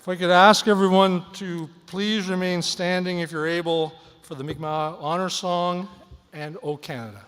If I could ask everyone to please remain standing if you're able for the Mi'kmaq Honor Song and O Canada.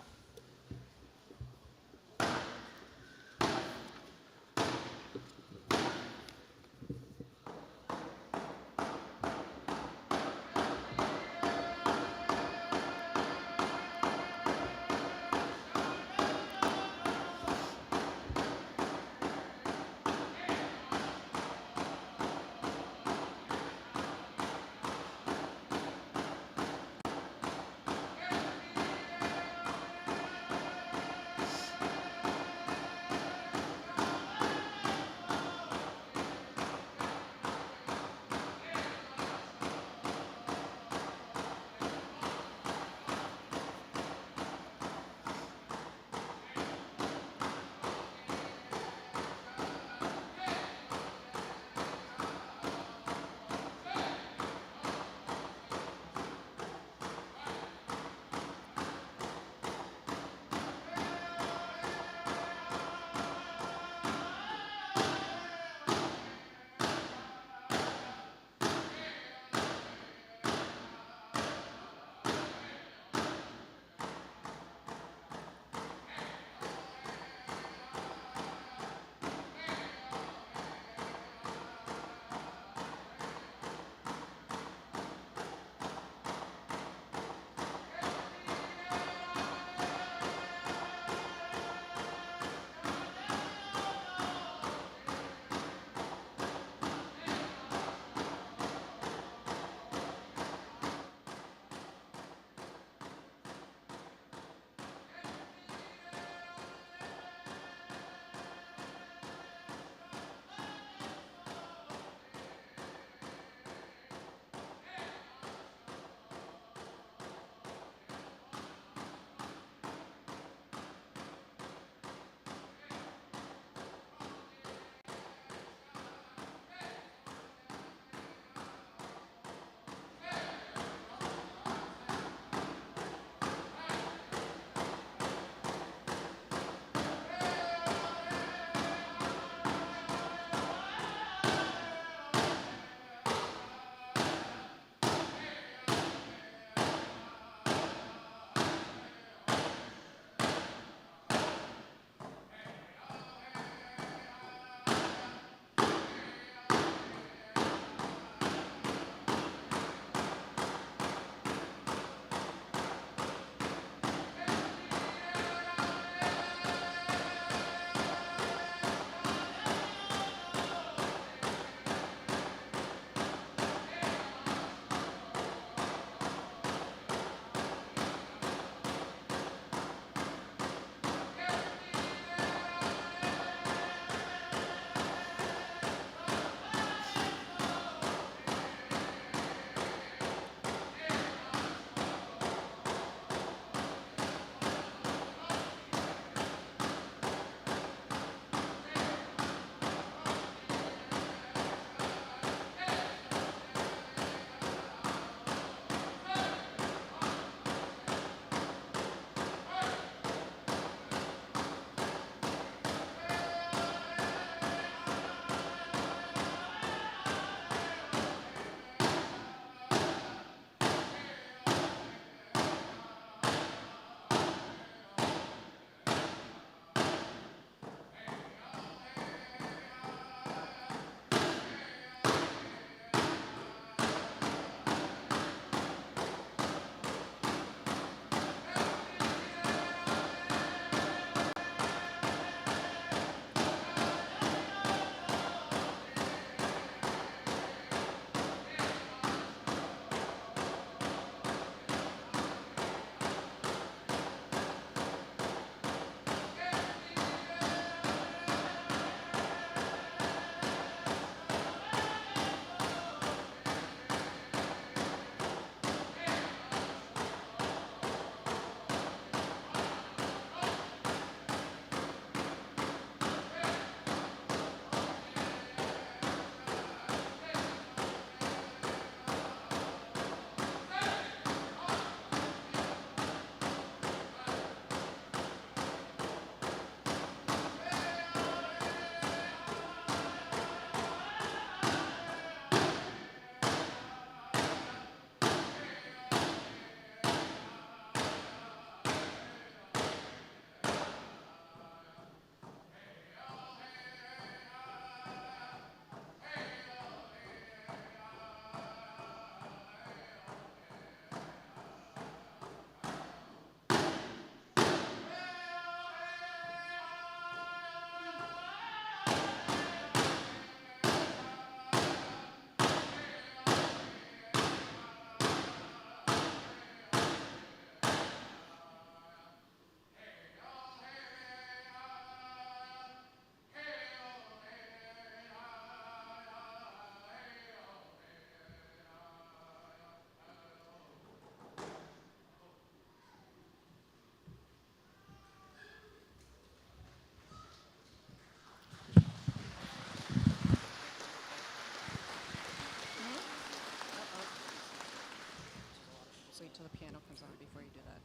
till the piano comes on before you do that.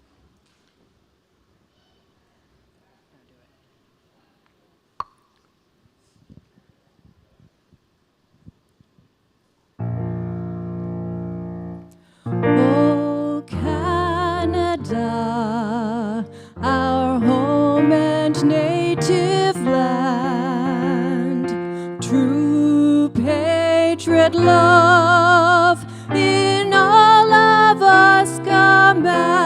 Oh, Canada, our home and native land, true patriot love in all of us command.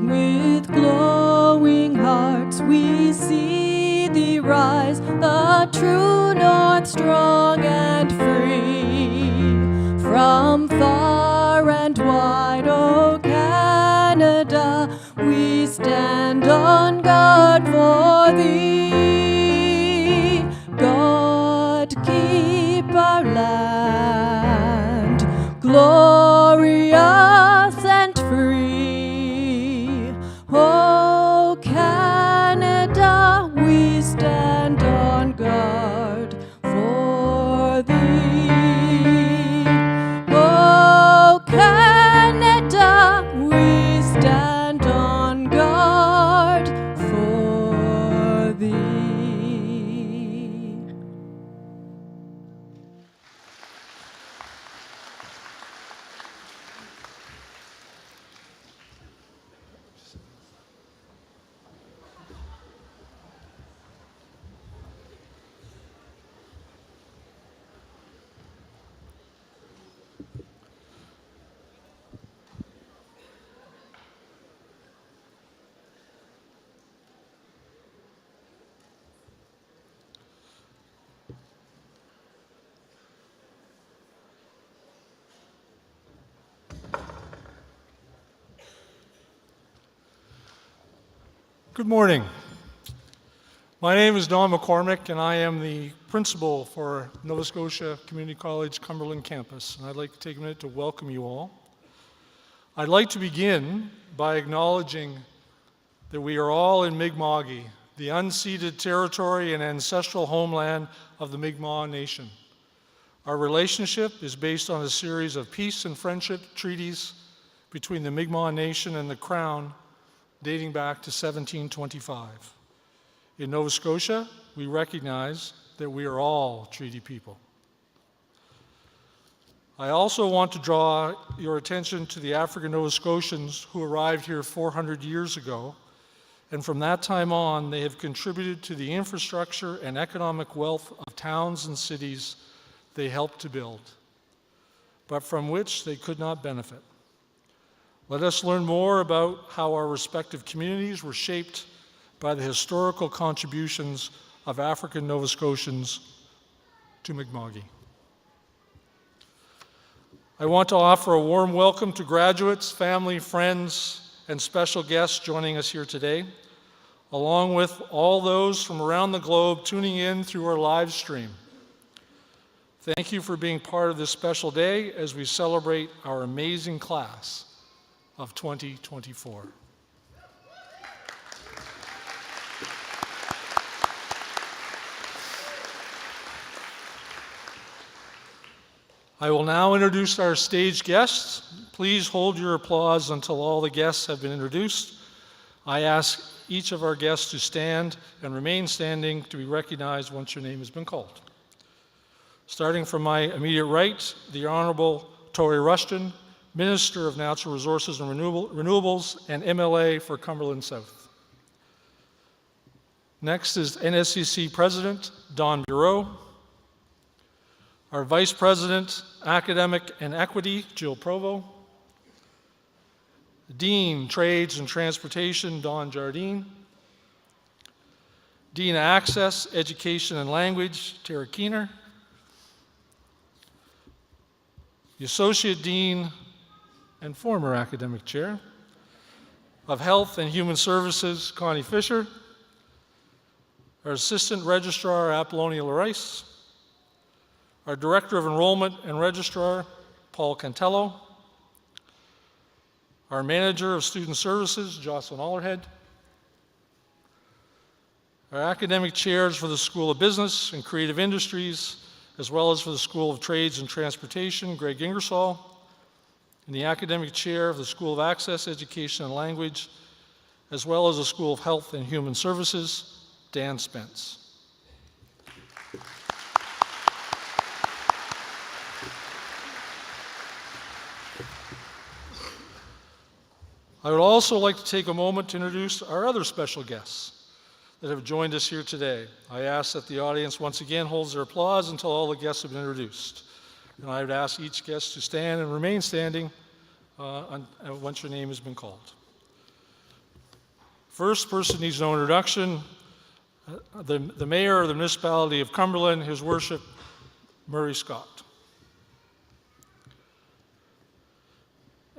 With glowing hearts we see thee rise, the true north strong and free. From far and wide, O Canada, we stand on guard for thee. God keep our land glorious and free. O Canada, we stand on guard for thee. Oh, Canada, we stand on guard for thee. Good morning. My name is Don McCormick, and I am the principal for Nova Scotia Community College Cumberland campus. And I'd like to take a minute to welcome you all. I'd like to begin by acknowledging that we are all in Mi'kmaq, the unceded territory and ancestral homeland of the Mi'kmaq Nation. Our relationship is based on a series of peace and friendship treaties between the Mi'kmaq Nation and the Crown dating back to 1725. In Nova Scotia, we recognize that we are all treaty people. I also want to draw your attention to the African Nova Scotians who arrived here 400 years ago, and from that time on, they have contributed to the infrastructure and economic wealth of towns and cities they helped to build, but from which they could not benefit. Let us learn more about how our respective communities were shaped by the historical contributions of African Nova Scotians to Mi'kmaq. I want to offer a warm welcome to graduates, family, friends, and special guests joining us here today, along with all those from around the globe tuning in through our live stream. Thank you for being part of this special day as we celebrate our amazing class of 2024. I will now introduce our stage guests. Please hold your applause until all the guests have been introduced. I ask each of our guests to stand and remain standing to be recognized once your name has been called. Starting from my immediate right, the Honorable Tori Rushton, Minister of Natural Resources and Renewables and MLA for Cumberland South. Next is NSCC President Don Bureau. Our Vice President, Academic and Equity, Jill Provo. Dean, Trades and Transportation, Don Jardine. Dean Access, Education and Language, Tara Keener. The Associate Dean and former Academic Chair of Health and Human Services, Connie Fisher. Our Assistant Registrar, Apollonia Larice. Our Director of Enrollment and Registrar, Paul Cantello. Our Manager of Student Services, Jocelyn Allerhead. Our Academic Chairs for the School of Business and Creative Industries, as well as for the School of Trades and Transportation, Greg Ingersoll. and the academic chair of the School of Access, Education and Language, as well as the School of Health and Human Services, Dan Spence. I would also like to take a moment to introduce our other special guests that have joined us here today. I ask that the audience once again holds their applause until all the guests have been introduced. And I would ask each guest to stand and remain standing once your name has been called. First person needs no introduction. The Mayor of the Municipality of Cumberland, His Worship, Murray Scott.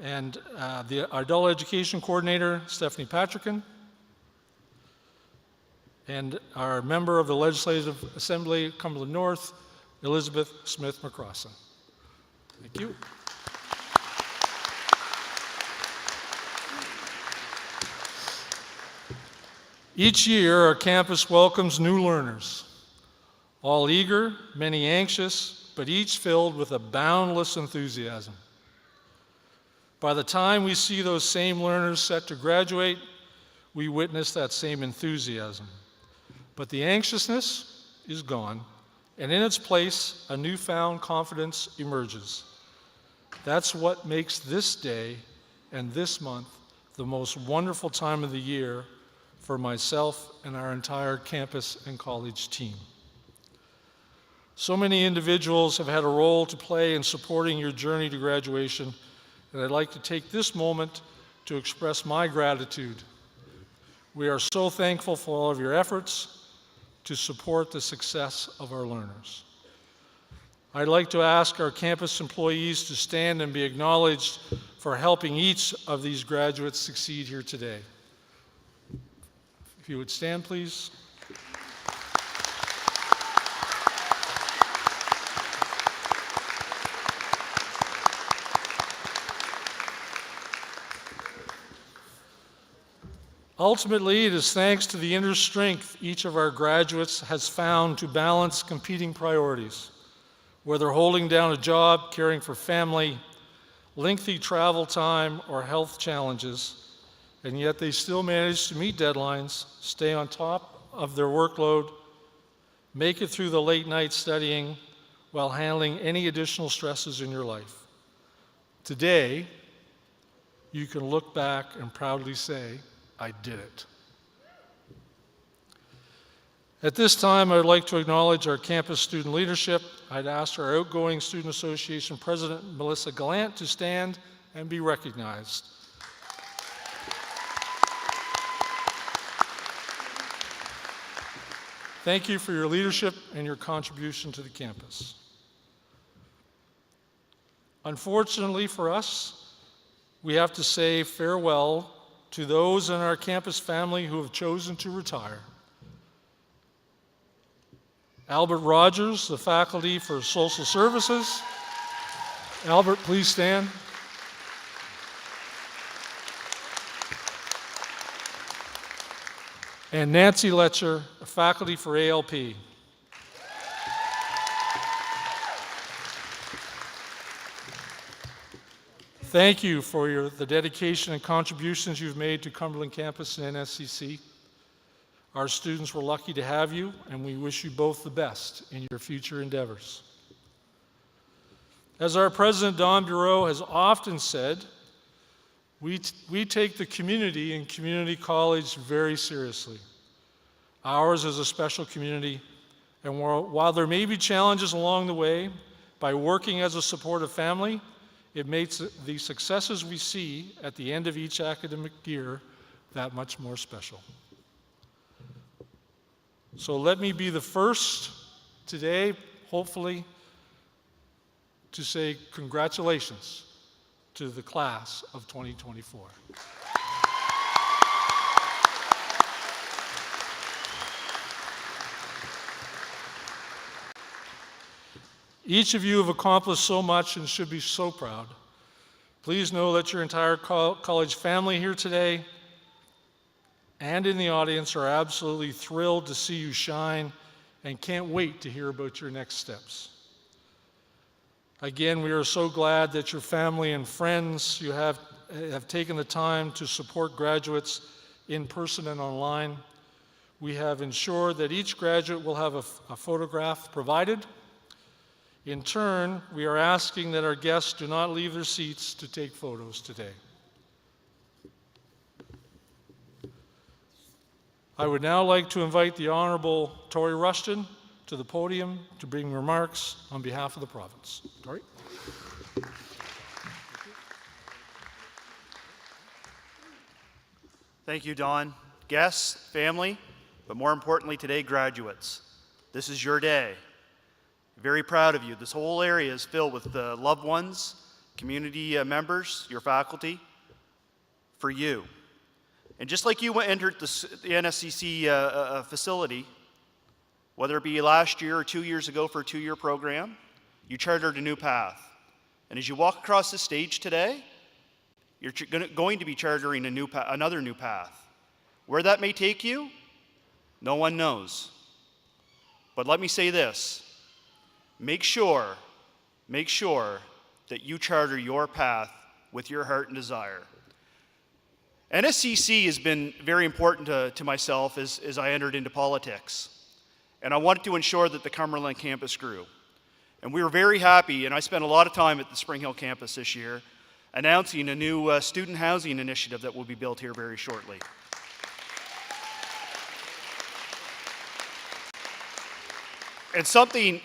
And our Adult Education Coordinator, Stephanie Patrickin. And our member of the Legislative Assembly, Cumberland North, Elizabeth Smith McCrossan. Thank you. Each year, our campus welcomes new learners, all eager, many anxious, but each filled with a boundless enthusiasm. By the time we see those same learners set to graduate, we witness that same enthusiasm. But the anxiousness is gone, and in its place, a newfound confidence emerges. That's what makes this day and this month the most wonderful time of the year for myself and our entire campus and college team. So many individuals have had a role to play in supporting your journey to graduation, and I'd like to take this moment to express my gratitude. We are so thankful for all of your efforts to support the success of our learners. I'd like to ask our campus employees to stand and be acknowledged for helping each of these graduates succeed here today. If you would stand, please. Ultimately, it is thanks to the inner strength each of our graduates has found to balance competing priorities, whether holding down a job, caring for family, lengthy travel time, or health challenges, and yet they still manage to meet deadlines, stay on top of their workload, make it through the late night studying while handling any additional stresses in your life. Today, you can look back and proudly say, I did it. At this time, I would like to acknowledge our campus student leadership. I'd ask our outgoing Student Association President, Melissa Gallant, to stand and be recognized. Thank you for your leadership and your contribution to the campus. Unfortunately for us, we have to say farewell to those in our campus family who have chosen to retire. Albert Rogers, the faculty for Social Services. Albert, please stand. And Nancy Letcher, a faculty for ALP. Thank you for the dedication and contributions you've made to Cumberland campus and NSCC. Our students were lucky to have you, and we wish you both the best in your future endeavors. As our president, Don Bureau, has often said, we take the community and community college very seriously. Ours is a special community, and while there may be challenges along the way, by working as a supportive family, it makes the successes we see at the end of each academic year that much more special. So let me be the first today, hopefully, to say congratulations to the class of 2024. Each of you have accomplished so much and should be so proud. Please know that your entire college family here today and in the audience are absolutely thrilled to see you shine and can't wait to hear about your next steps. Again, we are so glad that your family and friends, you have taken the time to support graduates in person and online. We have ensured that each graduate will have a photograph provided. In turn, we are asking that our guests do not leave their seats to take photos today. I would now like to invite the Honorable Tory Rushton to the podium to bring remarks on behalf of the province. Tory? Thank you, Don. Guests, family, but more importantly today, graduates. This is your day. Very proud of you. This whole area is filled with loved ones, community members, your faculty, for you. And just like you entered the NSCC facility, whether it be last year or 2 years ago for a 2-year program, you chartered a new path. And as you walk across the stage today, you're going to be chartering another new path. Where that may take you, no one knows. But let me say this. Make sure that you charter your path with your heart and desire. NSCC has been very important to myself as I entered into politics. And I wanted to ensure that the Cumberland campus grew. And we were very happy, and I spent a lot of time at the Spring Hill campus this year, announcing a new student housing initiative that will be built here very shortly. And something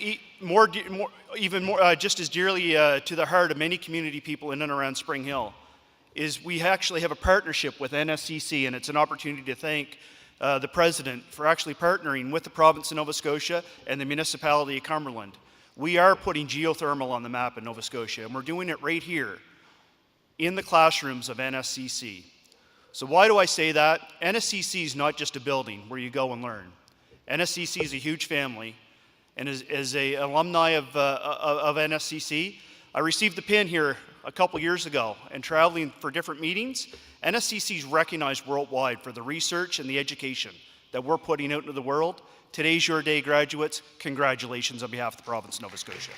even more, just as dearly to the heart of many community people in and around Spring Hill, is we actually have a partnership with NSCC, and it's an opportunity to thank the President for actually partnering with the province of Nova Scotia and the municipality of Cumberland. We are putting geothermal on the map in Nova Scotia, and we're doing it right here in the classrooms of NSCC. So why do I say that? NSCC is not just a building where you go and learn. NSCC is a huge family. And as an alumni of NSCC, I received the pin here a couple years ago, and traveling for different meetings, NSCC is recognized worldwide for the research and the education that we're putting out into the world. Today's your day, graduates. Congratulations on behalf of the province of Nova Scotia.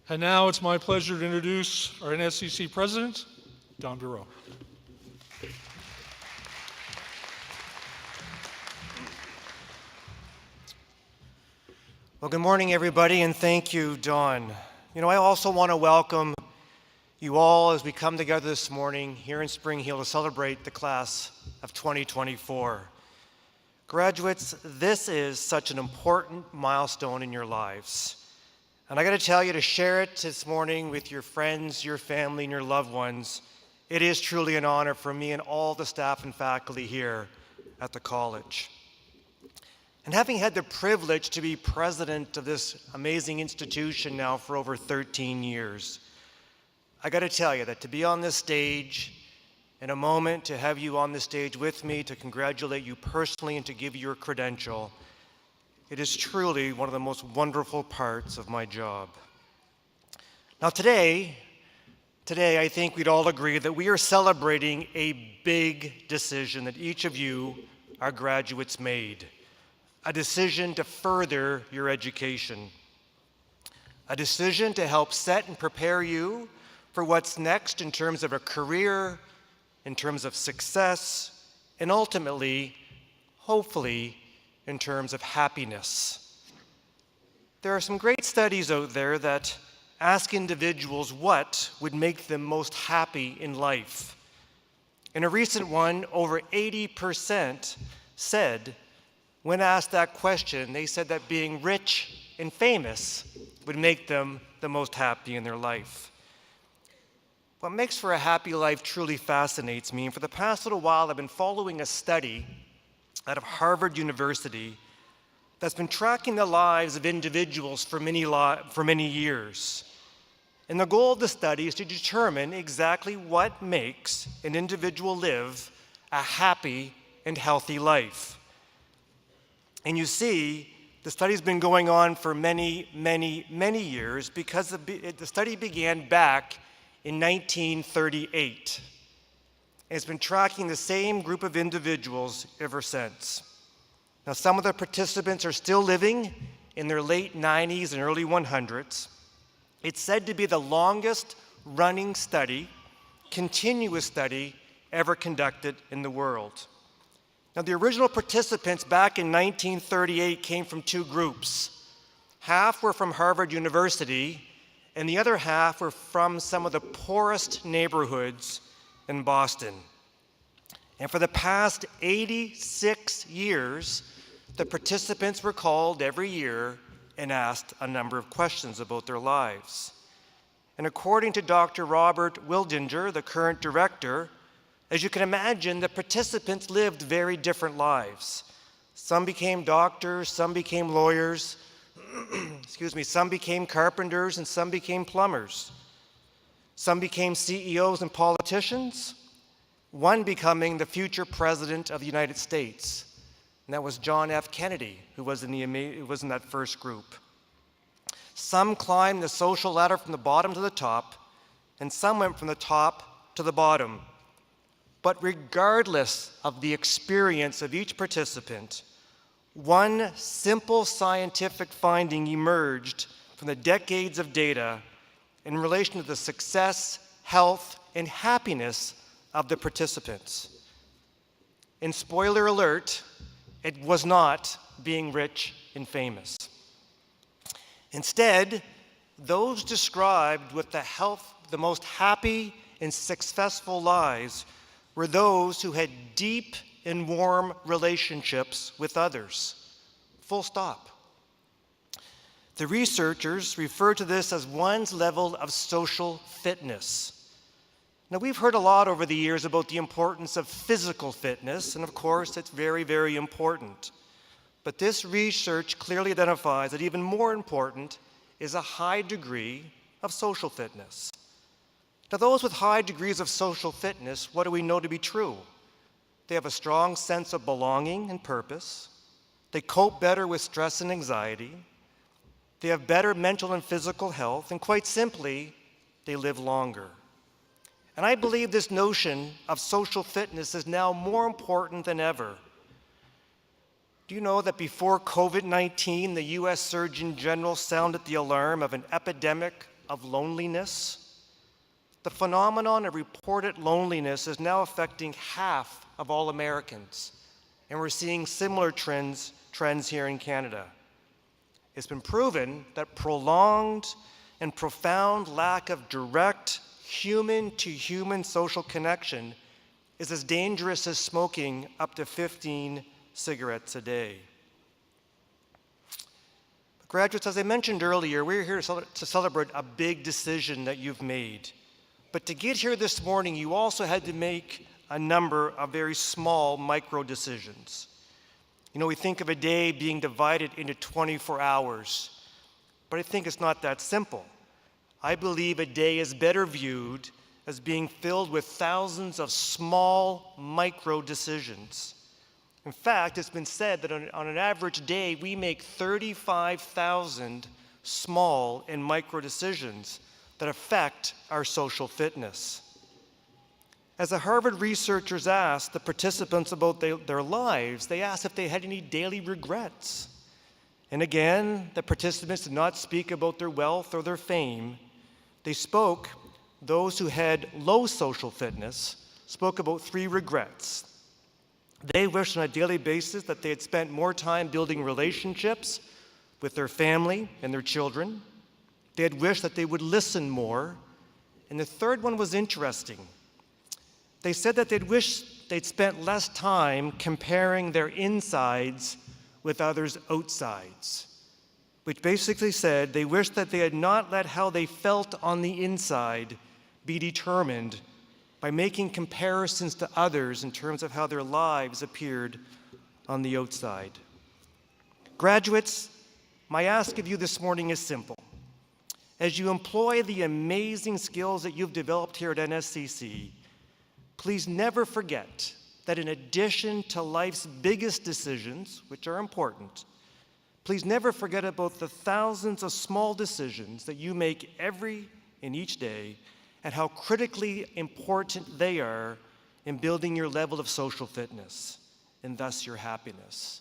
And now it's my pleasure to introduce our NSCC President, Don Bureau. Well, good morning, everybody, and thank you, Don. You know, I also want to welcome you all as we come together this morning here in Spring Hill to celebrate the class of 2024. Graduates, this is such an important milestone in your lives. And I got to tell you, to share it this morning with your friends, your family, and your loved ones, it is truly an honor for me and all the staff and faculty here at the college. And having had the privilege to be president of this amazing institution now for over 13 years, I got to tell you that to be on this stage in a moment, to have you on the stage with me, to congratulate you personally and to give you your credential, it is truly one of the most wonderful parts of my job. Now today I think we'd all agree that we are celebrating a big decision that each of you, our graduates, made. A decision to further your education. A decision to help set and prepare you for what's next in terms of a career, in terms of success, and ultimately, hopefully, in terms of happiness. There are some great studies out there that ask individuals what would make them most happy in life. In a recent one, over 80% said, when asked that question, they said that being rich and famous would make them the most happy in their life. What makes for a happy life truly fascinates me, and for the past little while I've been following a study out of Harvard University that's been tracking the lives of individuals for many years. And the goal of the study is to determine exactly what makes an individual live a happy and healthy life. And you see, the study's been going on for many, many, many years because the study began back in 1938. and it's been tracking the same group of individuals ever since. Now, some of the participants are still living in their late 90s and early 100s. It's said to be the longest running study, continuous study, ever conducted in the world. Now, the original participants back in 1938 came from two groups. Half were from Harvard University, and the other half were from some of the poorest neighborhoods in Boston. And for the past 86 years, the participants were called every year and asked a number of questions about their lives. And according to Dr. Robert Wildinger, the current director, as you can imagine, the participants lived very different lives. Some became doctors, some became lawyers, some became carpenters, and some became plumbers. Some became CEOs and politicians, one becoming the future president of the United States. And that was John F. Kennedy, who was in that first group. Some climbed the social ladder from the bottom to the top, and some went from the top to the bottom. But regardless of the experience of each participant, one simple scientific finding emerged from the decades of data in relation to the success, health, and happiness of the participants. And spoiler alert, it was not being rich and famous. Instead, those described with the most happy and successful lives were those who had deep and warm relationships with others. Full stop. The researchers refer to this as one's level of social fitness. Now, we've heard a lot over the years about the importance of physical fitness, and of course, it's very, very important. But this research clearly identifies that even more important is a high degree of social fitness. Now, those with high degrees of social fitness, what do we know to be true? They have a strong sense of belonging and purpose. They cope better with stress and anxiety. They have better mental and physical health, and quite simply, they live longer. And I believe this notion of social fitness is now more important than ever. Do you know that before COVID-19, the US Surgeon General sounded the alarm of an epidemic of loneliness? The phenomenon of reported loneliness is now affecting half of all Americans, and we're seeing similar trends here in Canada. It's been proven that prolonged and profound lack of direct human-to-human social connection is as dangerous as smoking up to 15 cigarettes a day. Graduates, as I mentioned earlier, we're here to celebrate a big decision that you've made. But to get here this morning, you also had to make a number of very small micro decisions. You know, we think of a day being divided into 24 hours, but I think it's not that simple. I believe a day is better viewed as being filled with thousands of small micro decisions. In fact, it's been said that on an average day, we make 35,000 small and micro decisions that affect our social fitness. As the Harvard researchers asked the participants about their lives, they asked if they had any daily regrets. And again, the participants did not speak about their wealth or their fame. Those who had low social fitness spoke about 3 regrets. They wished on a daily basis that they had spent more time building relationships with their family and their children. They had wished that they would listen more. And the third one was interesting. They said that they'd wished they'd spent less time comparing their insides with others' outsides, which basically said they wished that they had not let how they felt on the inside be determined by making comparisons to others in terms of how their lives appeared on the outside. Graduates, my ask of you this morning is simple. As you employ the amazing skills that you've developed here at NSCC, please never forget that in addition to life's biggest decisions, which are important, please never forget about the thousands of small decisions that you make every and each day and how critically important they are in building your level of social fitness and thus your happiness?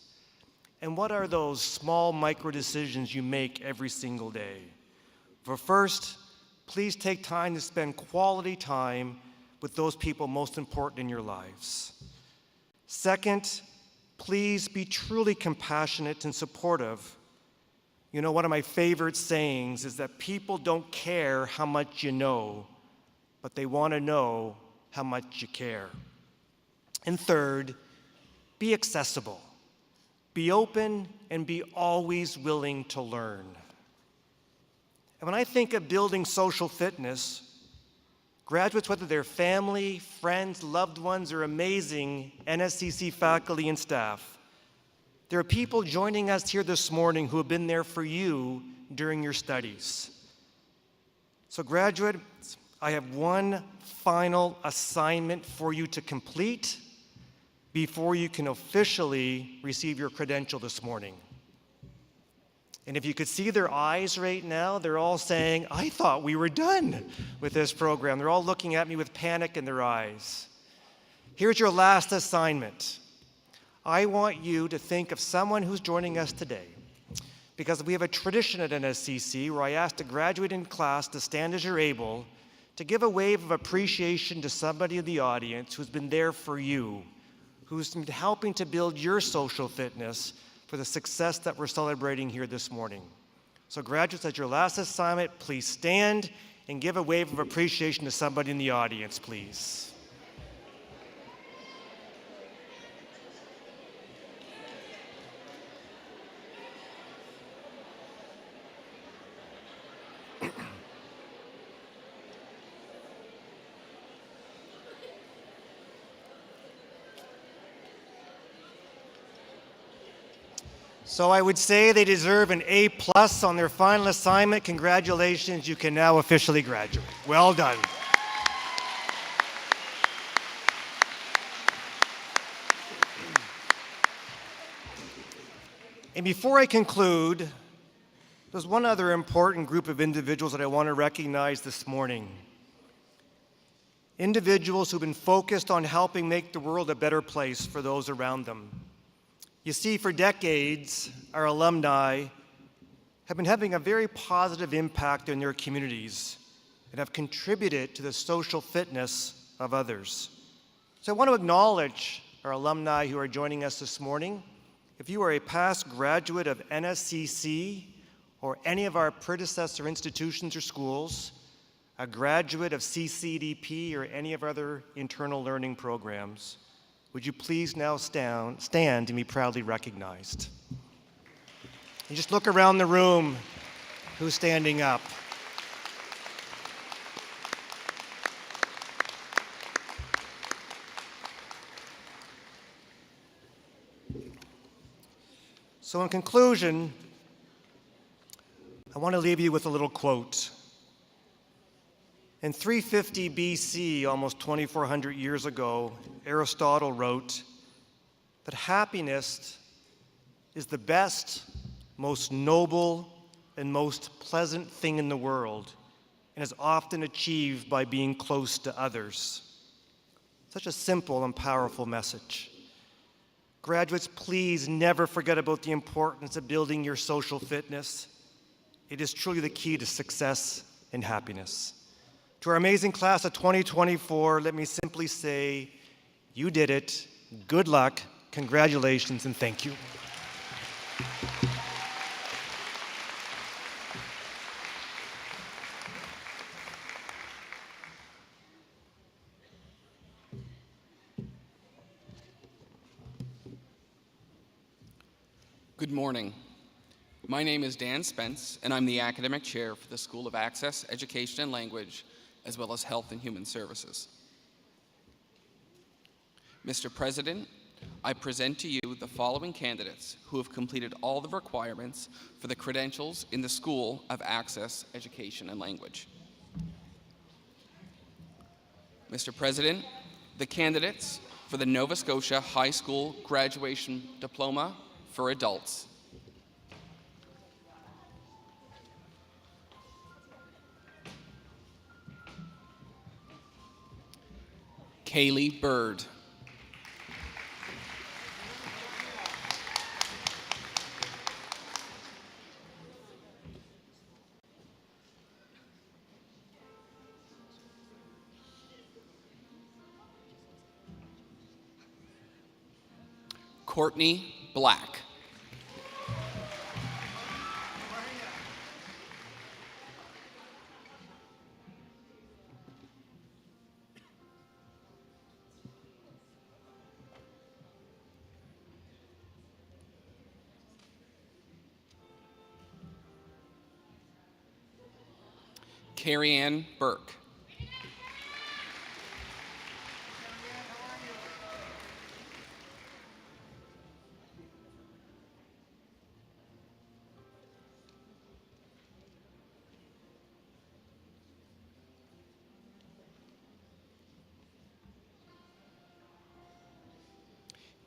And what are those small micro decisions you make every single day? For first, please take time to spend quality time with those people most important in your lives. Second, please be truly compassionate and supportive. You know, one of my favorite sayings is that people don't care how much you know, but they want to know how much you care. And third, be accessible. Be open and be always willing to learn. And when I think of building social fitness, graduates, whether they're family, friends, loved ones, or amazing NSCC faculty and staff, there are people joining us here this morning who have been there for you during your studies. So graduates, I have one final assignment for you to complete before you can officially receive your credential this morning. And if you could see their eyes right now, they're all saying, I thought we were done with this program. They're all looking at me with panic in their eyes. Here's your last assignment. I want you to think of someone who's joining us today, because we have a tradition at NSCC where I ask the graduating class to stand as you're able to give a wave of appreciation to somebody in the audience who's been there for you, who's been helping to build your social fitness for the success that we're celebrating here this morning. So graduates, as your last assignment, please stand and give a wave of appreciation to somebody in the audience, please. So I would say they deserve an A+ on their final assignment. Congratulations, you can now officially graduate. Well done. And before I conclude, there's one other important group of individuals that I want to recognize this morning. Individuals who've been focused on helping make the world a better place for those around them. You see, for decades, our alumni have been having a very positive impact in their communities and have contributed to the social fitness of others. So I want to acknowledge our alumni who are joining us this morning. If you are a past graduate of NSCC or any of our predecessor institutions or schools, a graduate of CCDP or any of our other internal learning programs, would you please now stand and be proudly recognized? And just look around the room, who's standing up. So in conclusion, I want to leave you with a little quote. In 350 BC, almost 2,400 years ago, Aristotle wrote that happiness is the best, most noble, and most pleasant thing in the world, and is often achieved by being close to others. Such a simple and powerful message. Graduates, please never forget about the importance of building your social fitness. It is truly the key to success and happiness. To our amazing class of 2024, let me simply say, you did it. Good luck, congratulations, and thank you. Good morning. My name is Dan Spence, and I'm the Academic Chair for the School of Access, Education, and Language, as well as Health and Human Services. Mr. President, I present to you the following candidates who have completed all the requirements for the credentials in the School of Access, Education, and Language. Mr. President, the candidates for the Nova Scotia High School Graduation Diploma for Adults. Kaylee Bird. Courtney Black. Carrie Ann Burke.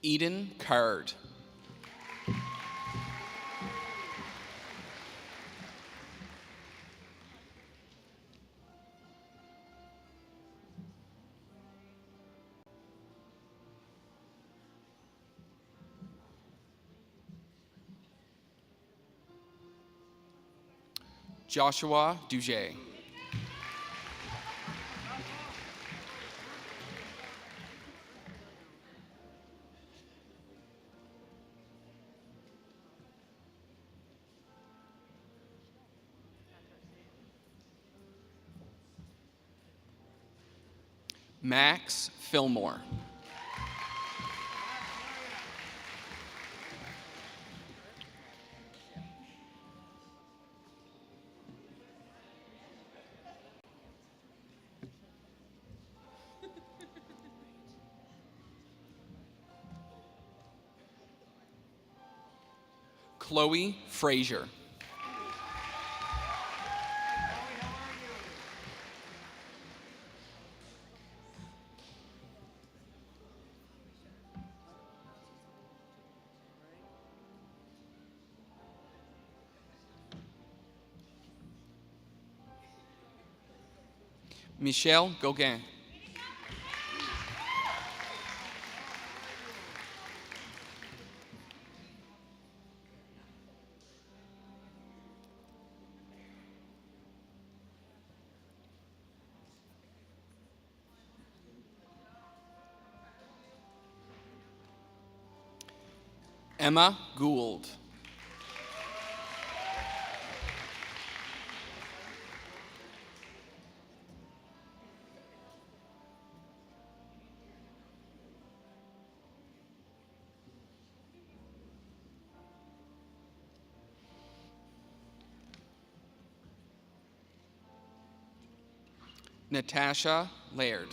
Eden Card. Joshua Duget. Max Fillmore. Chloe Frazier. Michelle Gauguin. Emma Gould. Natasha Laird.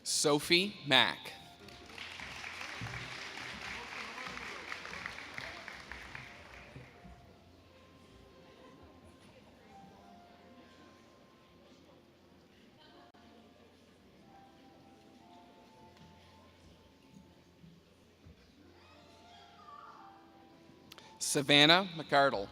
Sophie Mack. Savannah McArdle.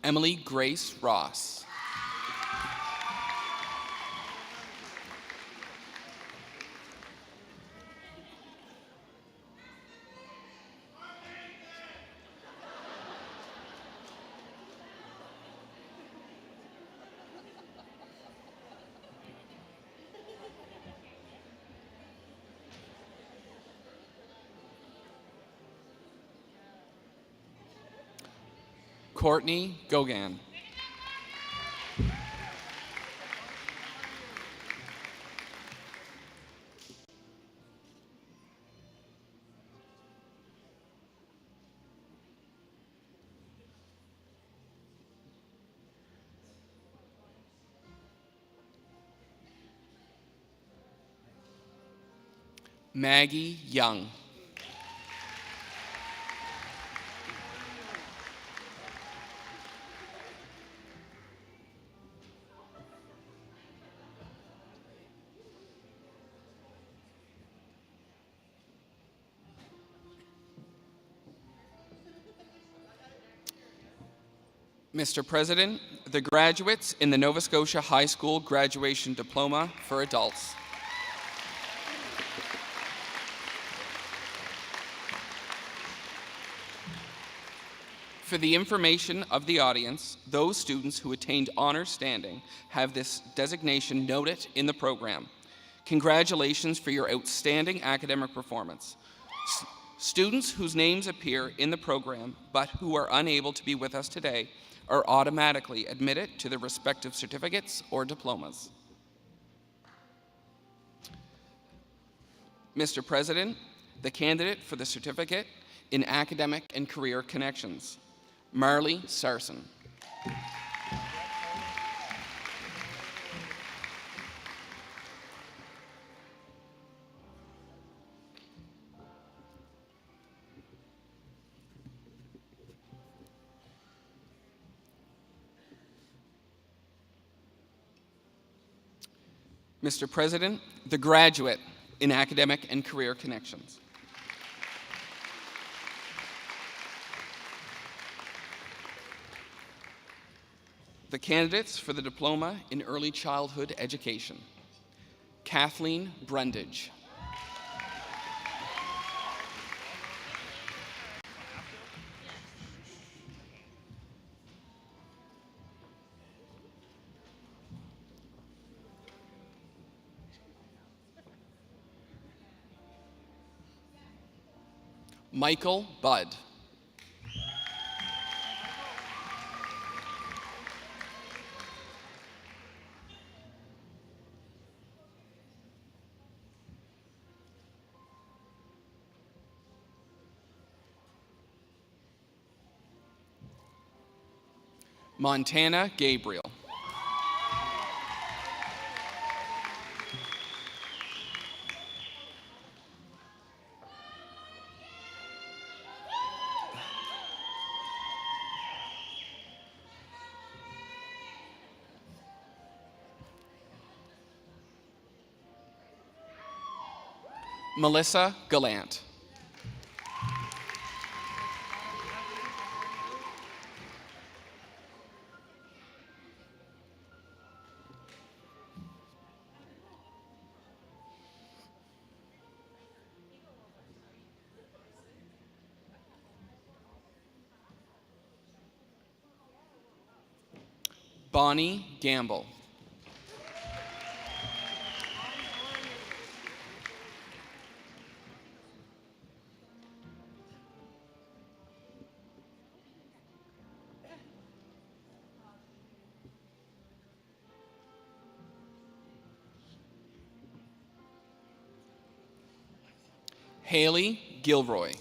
Emily Grace Ross. Courtney Gauguin. Maggie Young. Mr. President, the graduates in the Nova Scotia High School Graduation Diploma for Adults. For the information of the audience, those students who attained honor standing have this designation noted in the program. Congratulations for your outstanding academic performance. Students whose names appear in the program but who are unable to be with us today are automatically admitted to their respective certificates or diplomas. Mr. President, the candidate for the certificate in Academic and Career Connections, Marley Sarson. Mr. President, the graduate in Academic and Career Connections. The candidates for the Diploma in Early Childhood Education, Kathleen Brundage. Michael Budd. Montana Gabriel. Melissa Gallant. Bonnie Gamble. Haley Gilroy.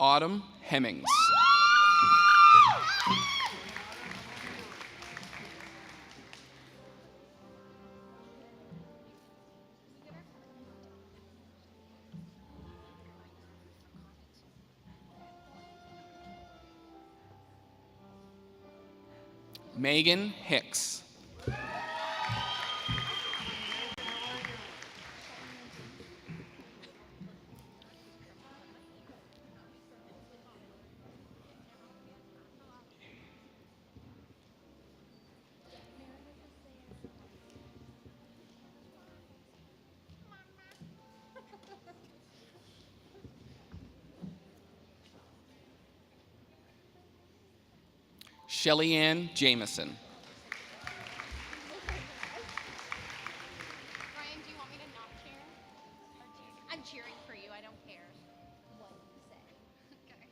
Autumn Hemmings. Megan Hicks. Shelly Ann Jameson. Ryan, do you want me to not cheer? Or do you? I'm cheering for you. I don't care what you say. Okay.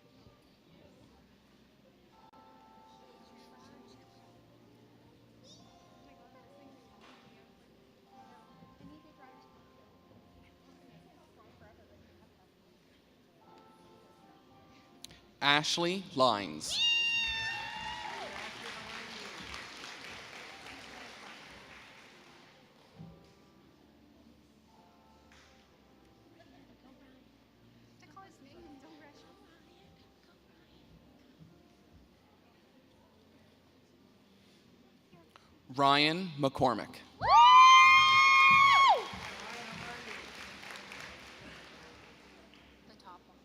Ashley Lines. To call his name, don't rush him. Ryan McCormick. The top one.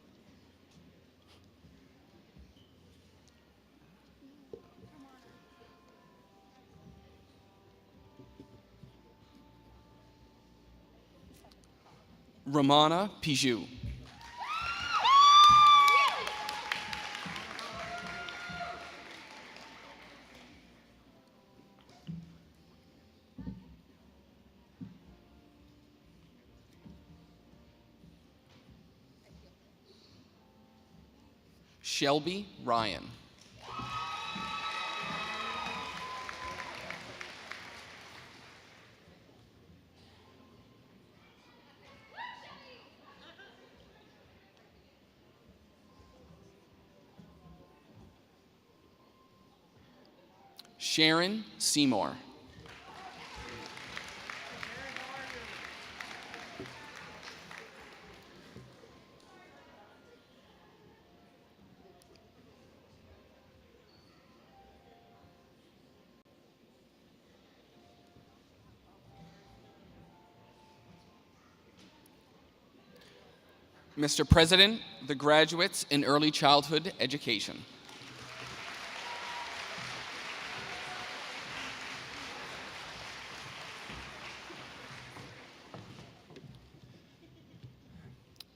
Romana Pijou. Shelby Ryan. Sharon Seymour. Mr. President, the graduates in early childhood education.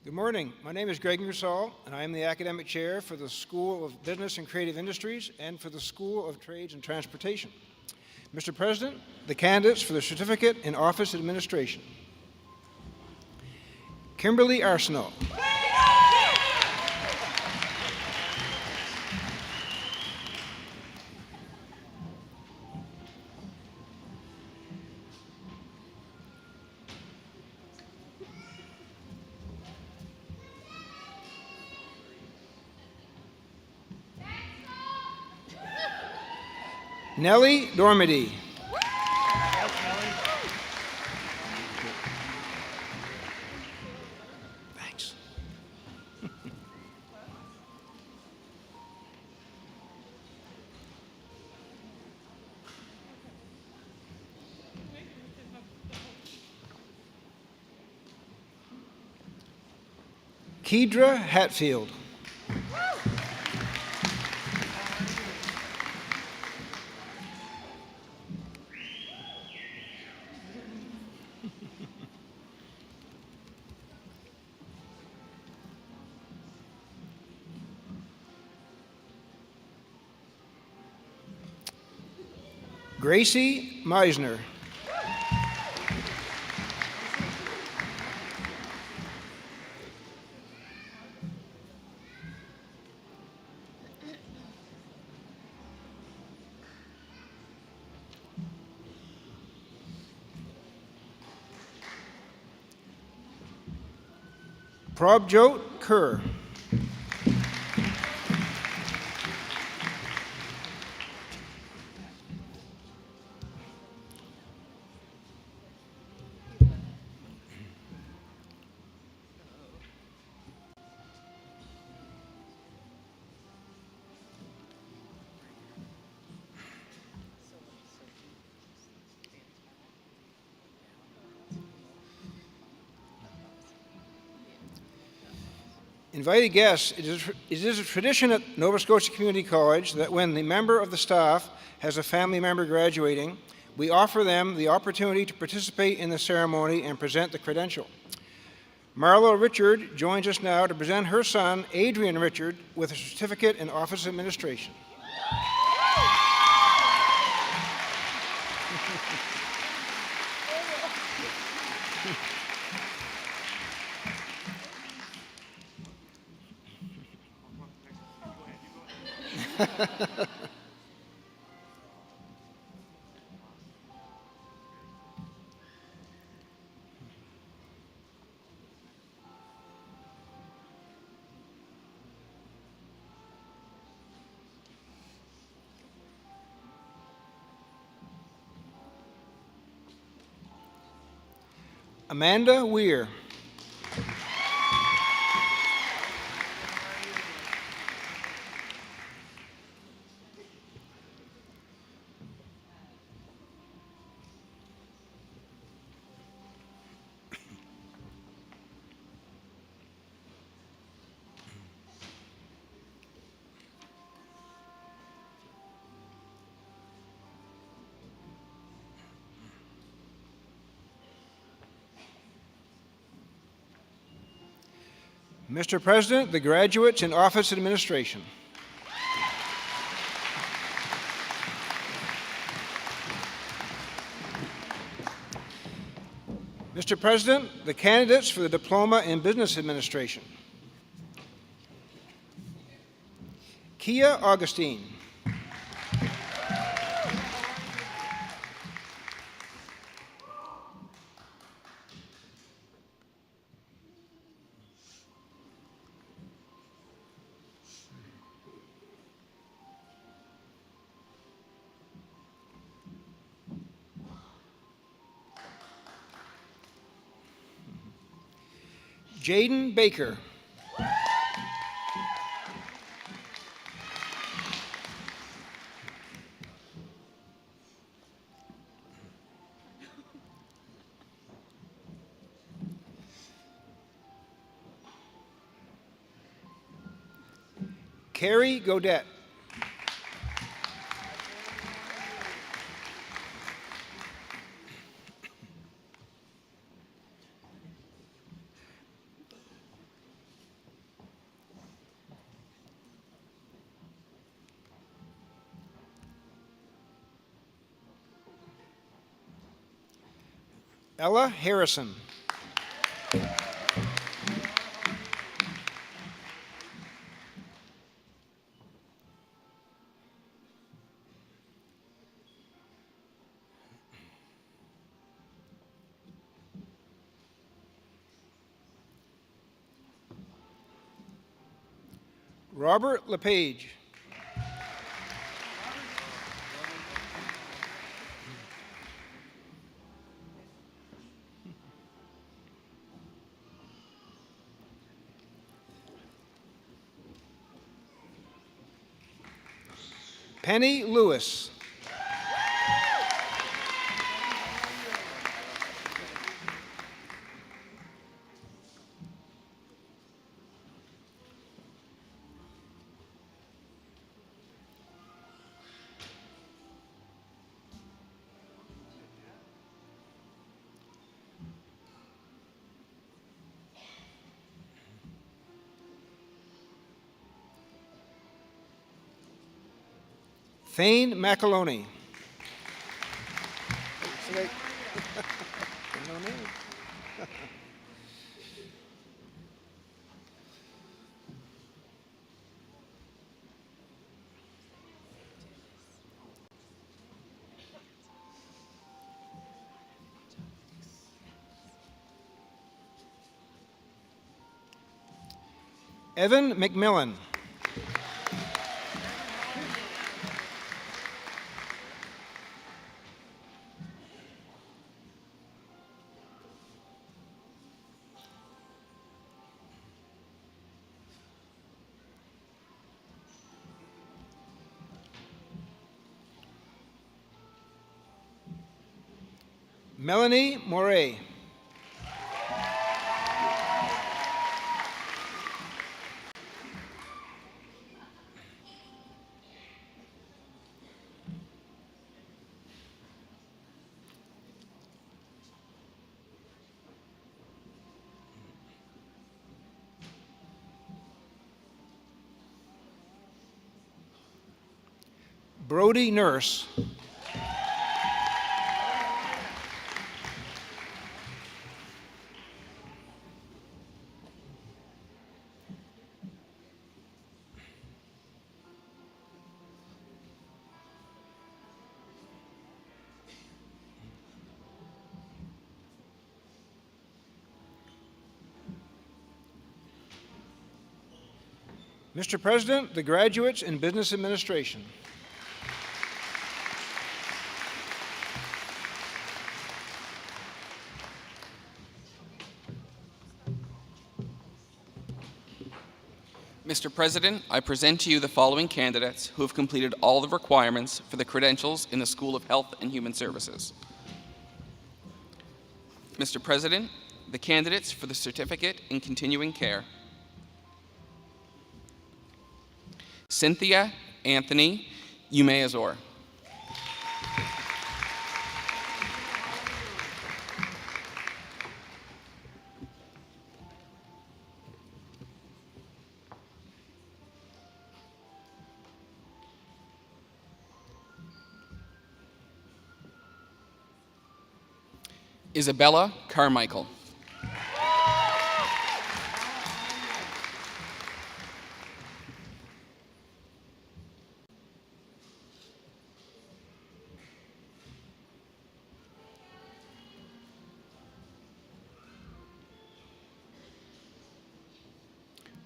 Good morning. My name is Greg Ingersoll, and I am the Academic Chair for the School of Business and Creative Industries and for the School of Trades and Transportation. Mr. President, the candidates for the Certificate in Office Administration. Kimberly Arsenault. Nellie Dormady. Thanks. Kedra Hatfield. Gracie Meisner. Prabjot Kerr. Invited guests, it is a tradition at Nova Scotia Community College that when the member of the staff has a family member graduating, we offer them the opportunity to participate in the ceremony and present the credential. Marlo Richard joins us now to present her son, Adrian Richard, with a certificate in office administration. Amanda Weir. Mr. President, the graduates in office administration. Mr. President, the candidates for the diploma in business administration. Kia Augustine. Jaden Baker. Carrie Godette. Ella Harrison. Robert LePage. Penny Lewis. Thane McAloney. Evan McMillan. Melanie Moray. Brody Nurse. Mr. President, the graduates in business administration. Mr. President, I present to you the following candidates who have completed all the requirements for the credentials in the School of Health and Human Services. Mr. President, the candidates for the Certificate in Continuing Care. Cynthia Anthony Umeazor. Isabella Carmichael.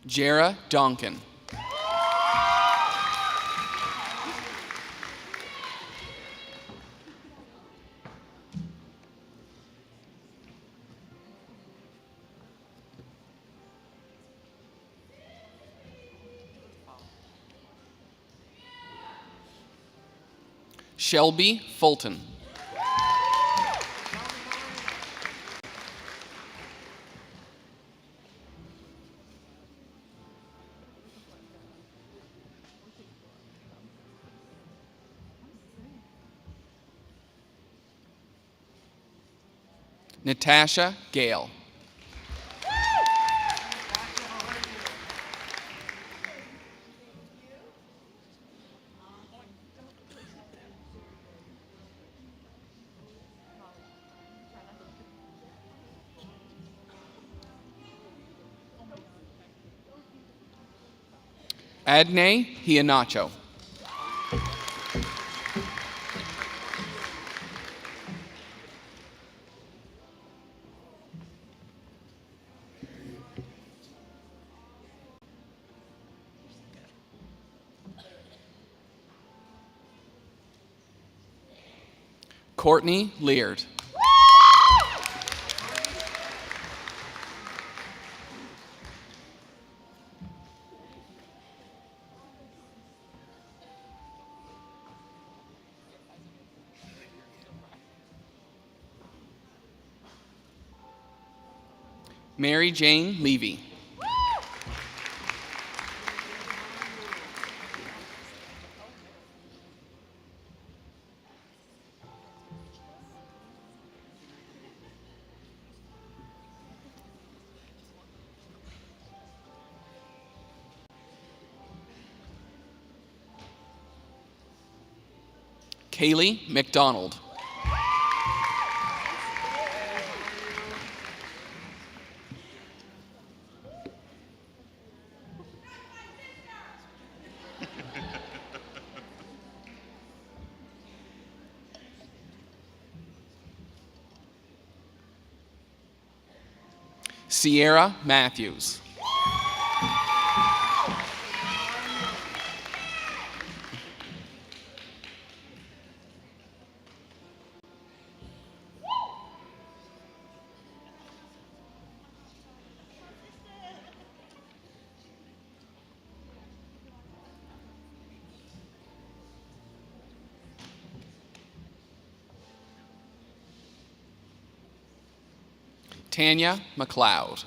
Jara Donkin. Shelby Fulton. Natasha Gale. Adne Hianacho. Courtney Leard. Mary Jane Levy. Kaylee McDonald. Sierra Matthews. Tanya McLeod.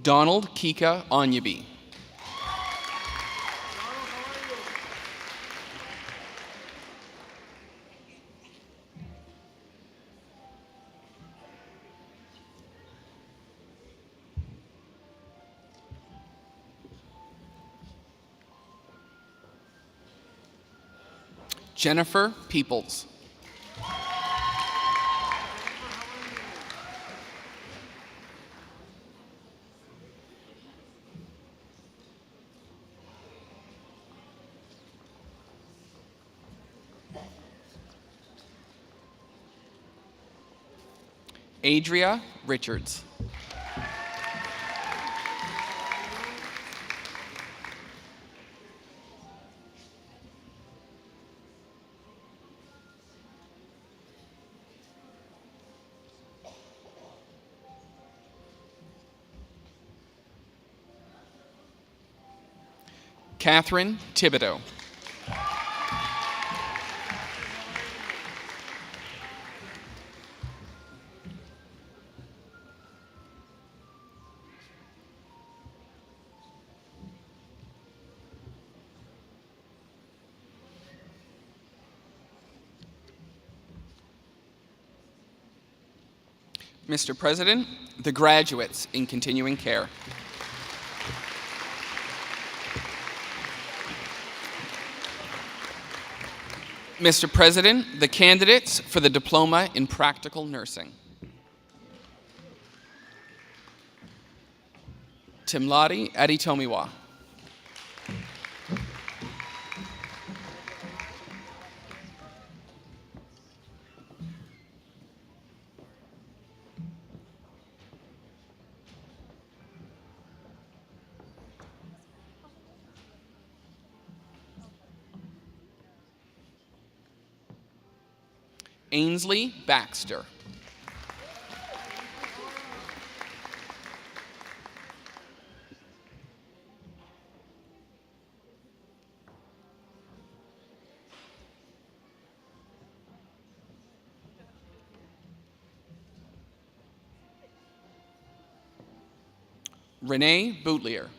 Donald Kika Onyebi. Jennifer Peoples. Adria Richards. Catherine Thibodeau. Mr. President, the graduates in continuing care. Mr. President, the candidates for the Diploma in Practical Nursing. Timladi Aditomiwa. Ainsley Baxter. Renee Boutlier.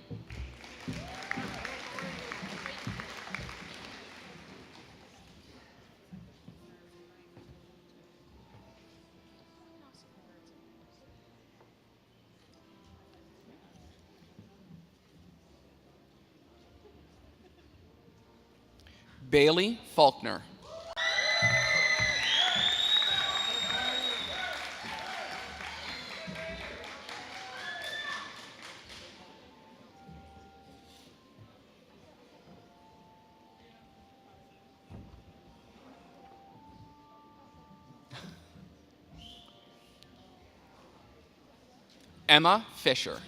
Bailey Faulkner. Emma Fisher.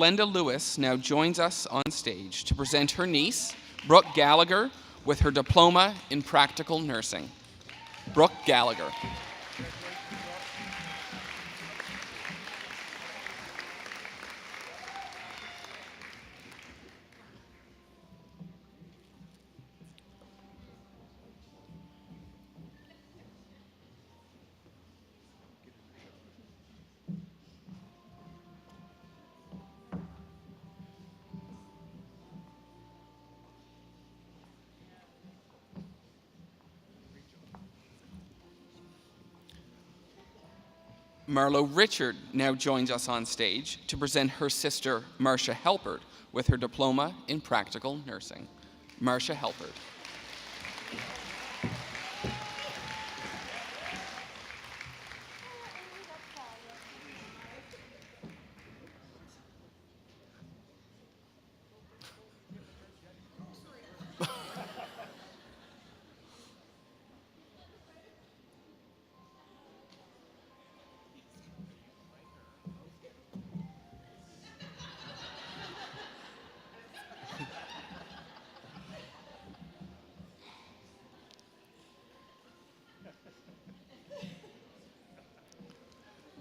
Glenda Lewis now joins us on stage to present her niece, Brooke Gallagher, with her diploma in practical nursing. Brooke Gallagher. Marlo Richard now joins us on stage to present her sister, Marcia Helpert, with her diploma in practical nursing. Marcia Helpert.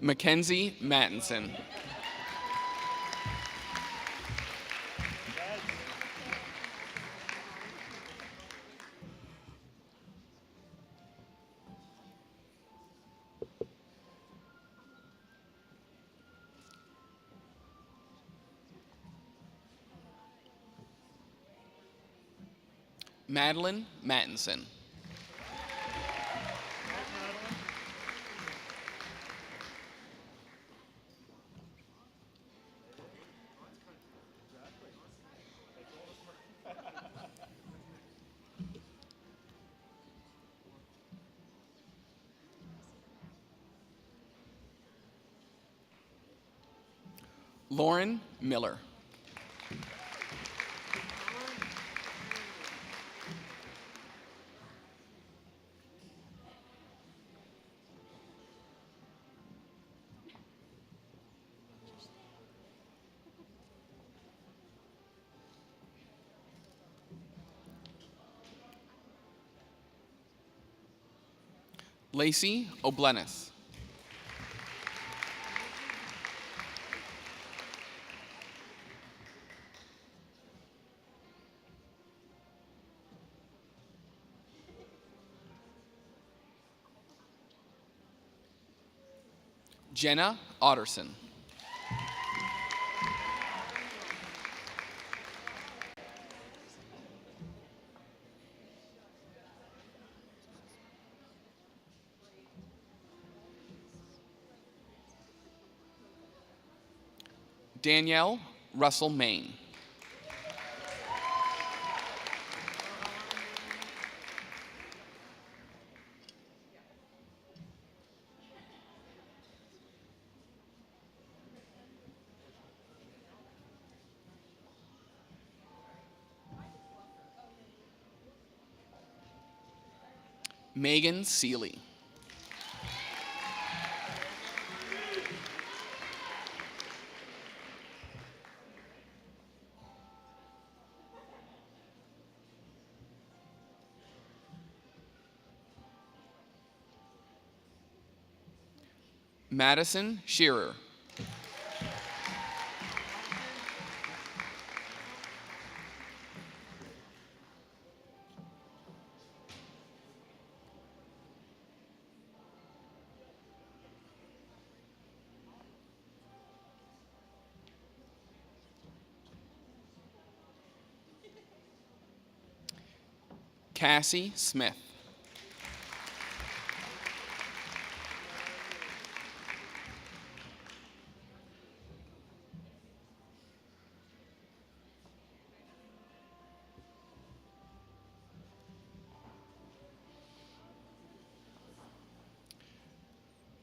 Mackenzie Mattinson. Madeline Mattinson. Lauren Miller. Lacey O'Blennis. Jenna Otterson. Danielle Russell Main. Megan Seeley. Madison Shearer. Cassie Smith.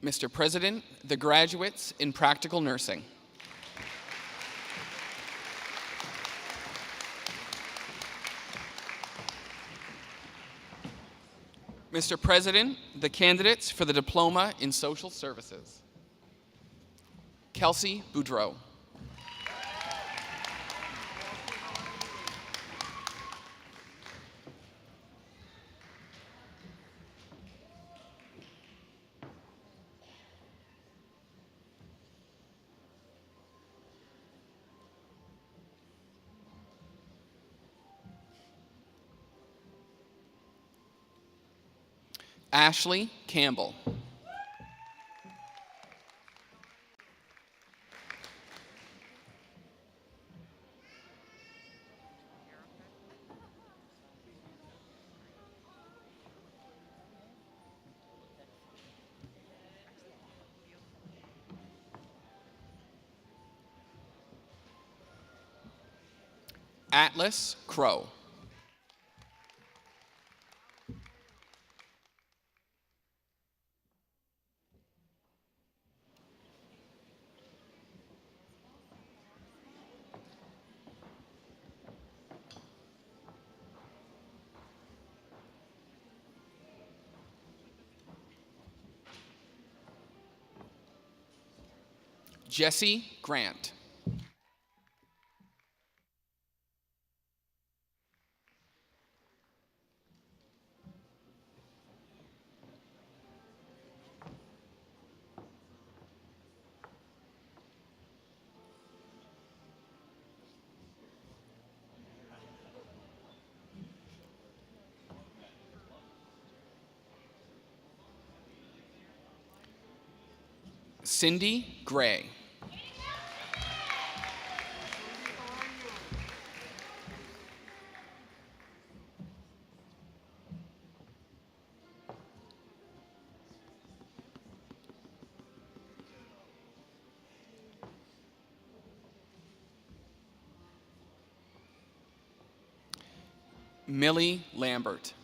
Mr. President, the graduates in practical nursing. Mr. President, the candidates for the diploma in social services. Kelsey Boudreau. Ashley Campbell. Atlas Crow. Jesse Grant. Cindy Gray. Millie Lambert.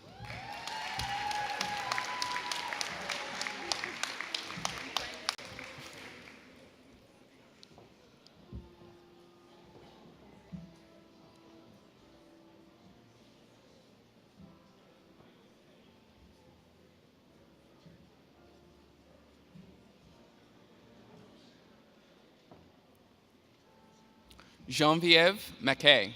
Geneviève Mackay.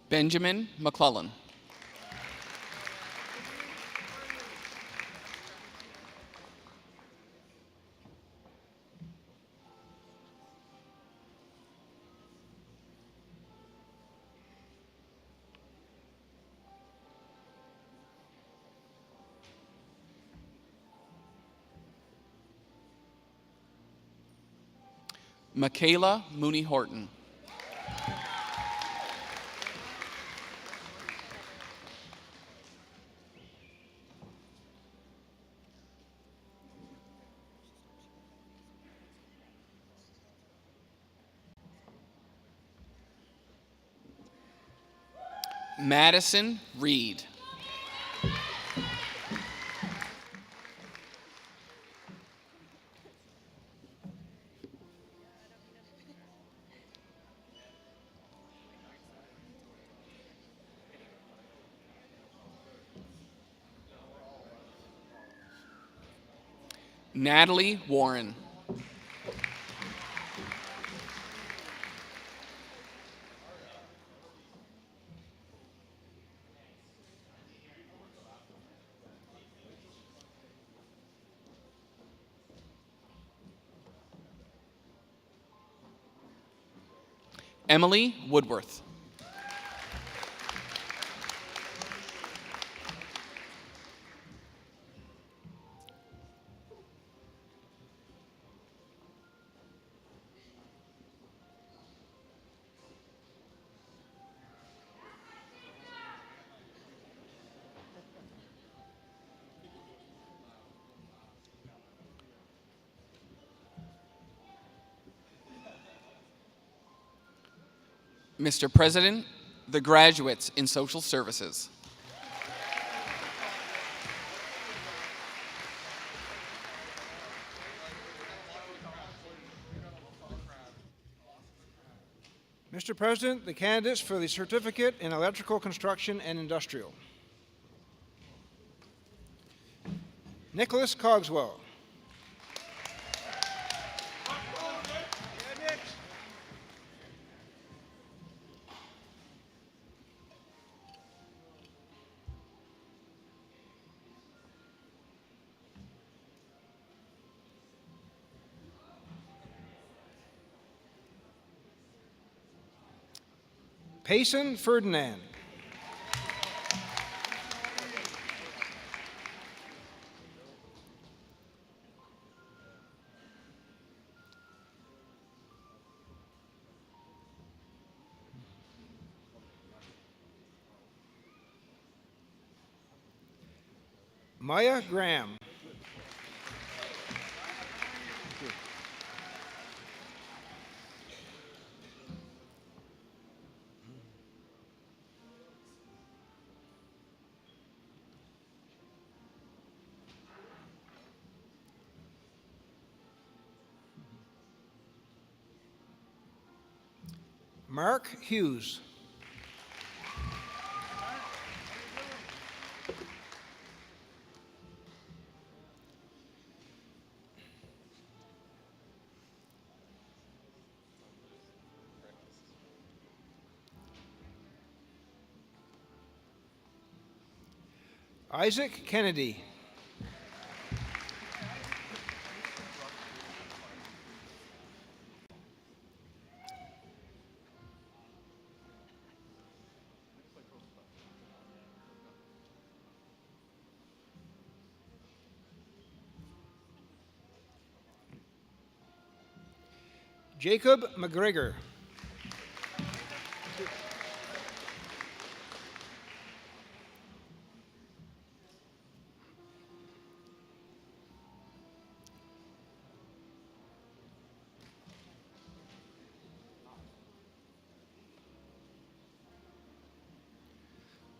Benjamin McClellan. Michaela Mooney Horton. Madison Reed. Natalie Warren. Emily Woodworth. Mr. President, the graduates in social services. Mr. President, the candidates for the certificate in electrical construction and industrial. Nicholas Cogswell. Payson Ferdinand. Maya Graham. Mark Hughes. Isaac Kennedy. Jacob McGregor.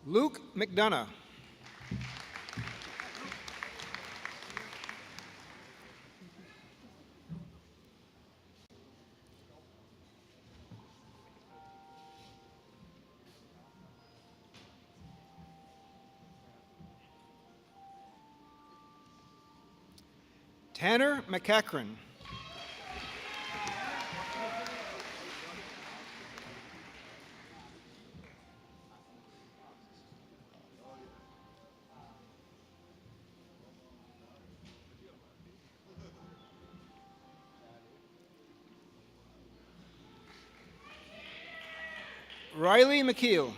Luke McDonough. Tanner McCachran. Riley McKeel.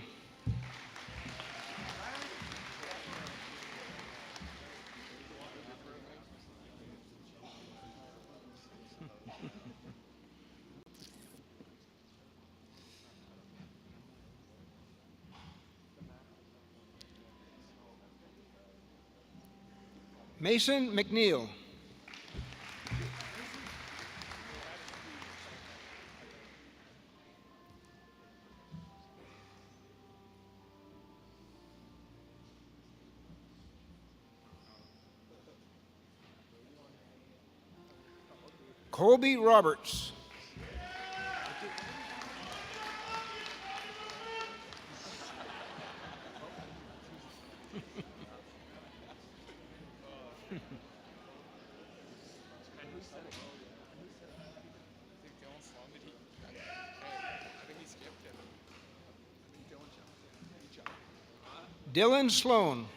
Mason McNeil. Colby Roberts. Dylan Sloan.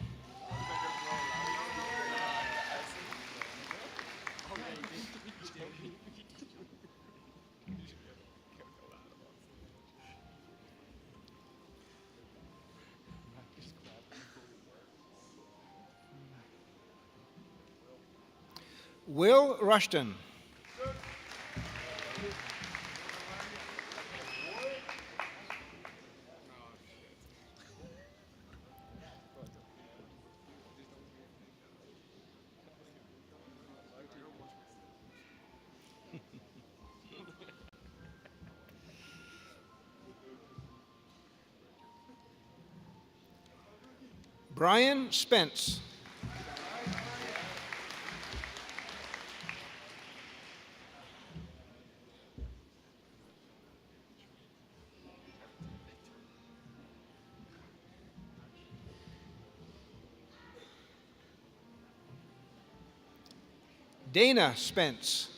Will Rushton. Brian Spence. Dana Spence.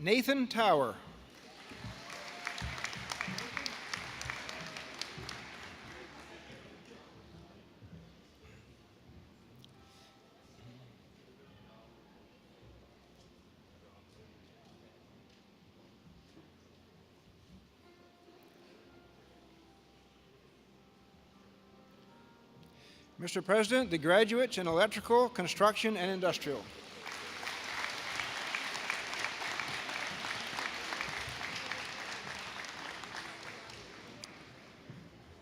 Nathan Tower. Mr. President, the graduates in electrical, construction, and industrial.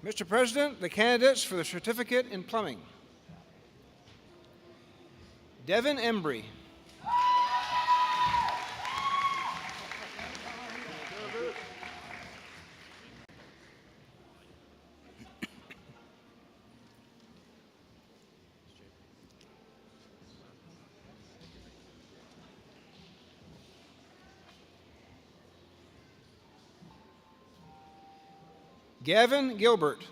Mr. President, the candidates for the certificate in plumbing. Devin Embry. Gavin Gilbert.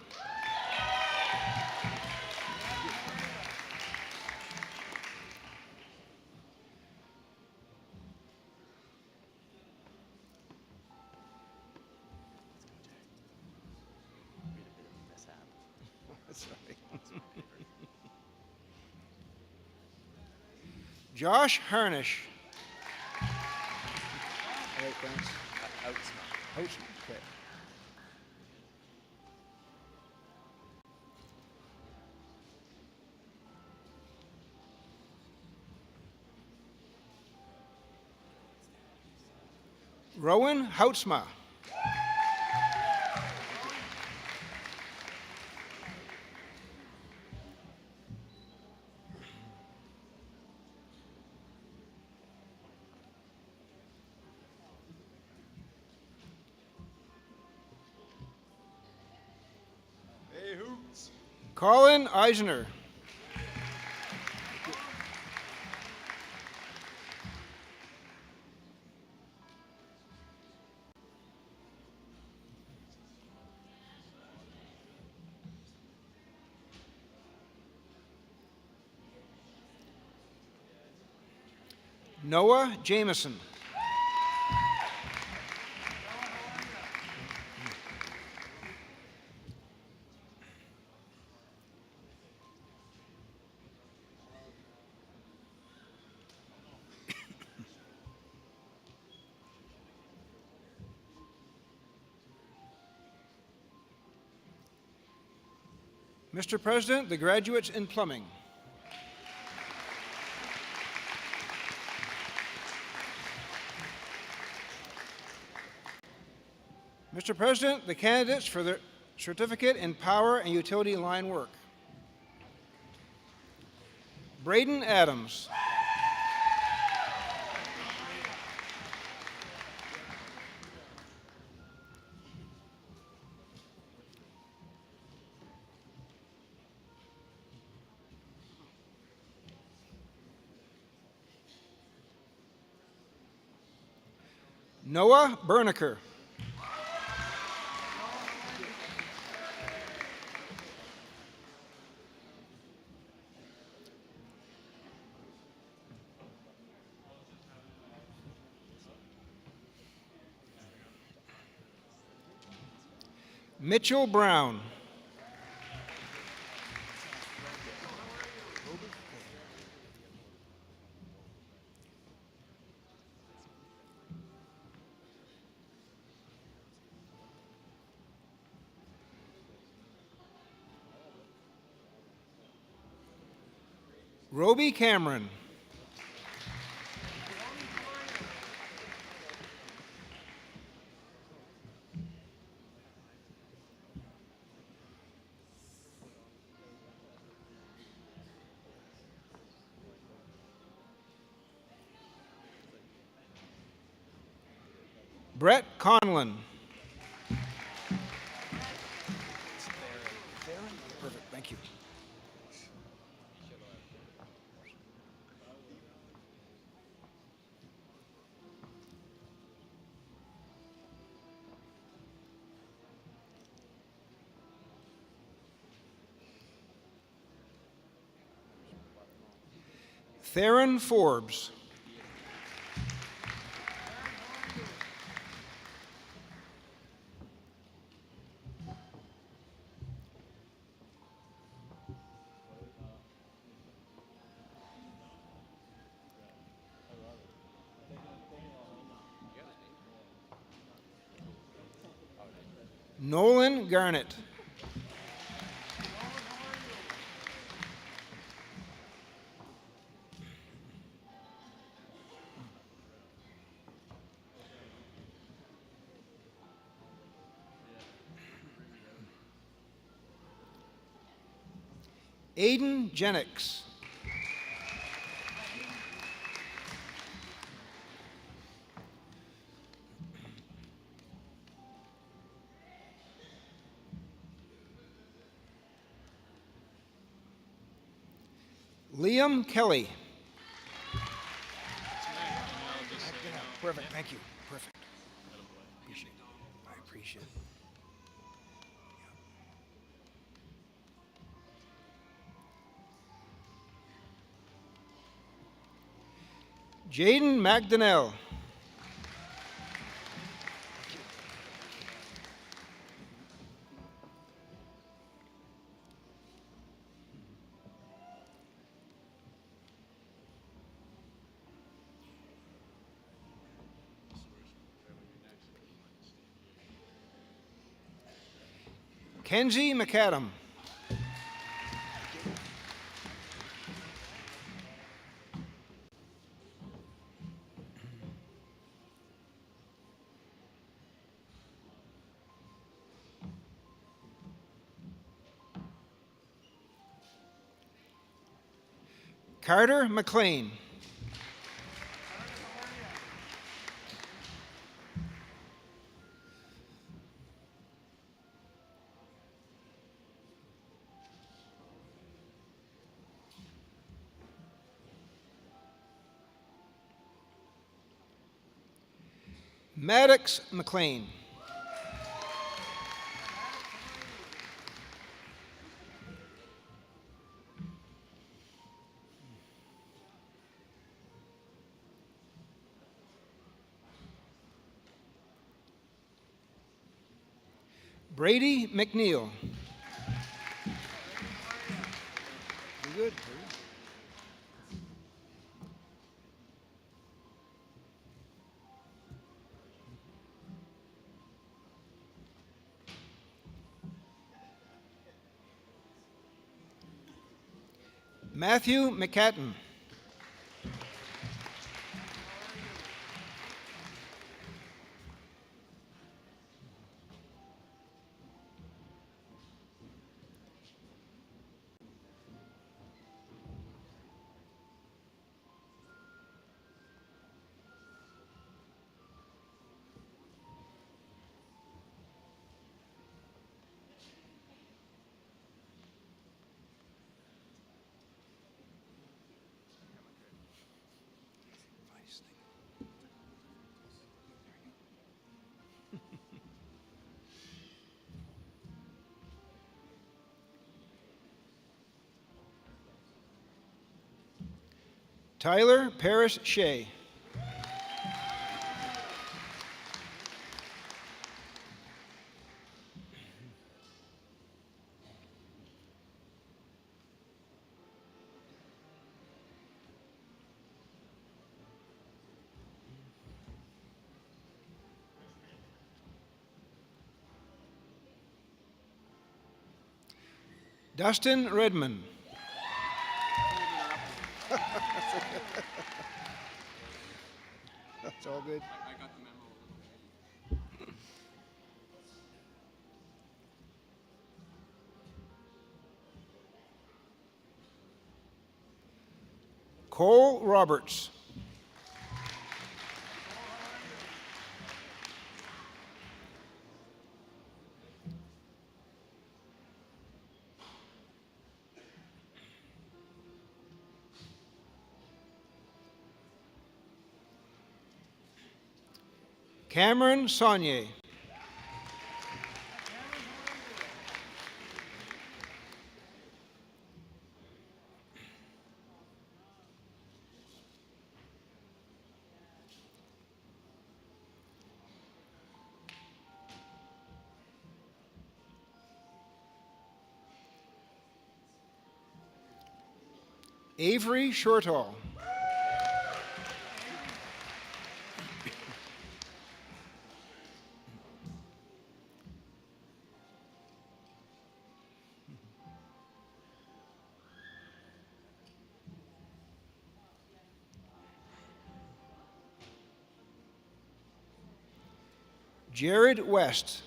Josh Harnish. All right, thanks. Outsmart. Okay. Rowan Houtsma. Colin Eisner. Noah Jameson. Mr. President, the graduates in plumbing. Mr. President, the candidates for the certificate in power and utility line work. Braden Adams. Noah Berniker. Mitchell Brown. Roby Cameron. Brett Conlon. Perfect, thank you. Theron Forbes. Nolan Garnett. Aiden Jennings. Liam Kelly. Perfect, thank you. Perfect. Appreciate it. I appreciate it. Jaden McDonnell. Kenzie McAdam. Carter McLean. Maddox McLean. Brady McNeil. You good? Matthew McCatton. Tyler Paris Shea. Dustin Redmond. That's all good. I got the memo. Cole Roberts. Cameron Saunier. Avery Shortall. Jared West.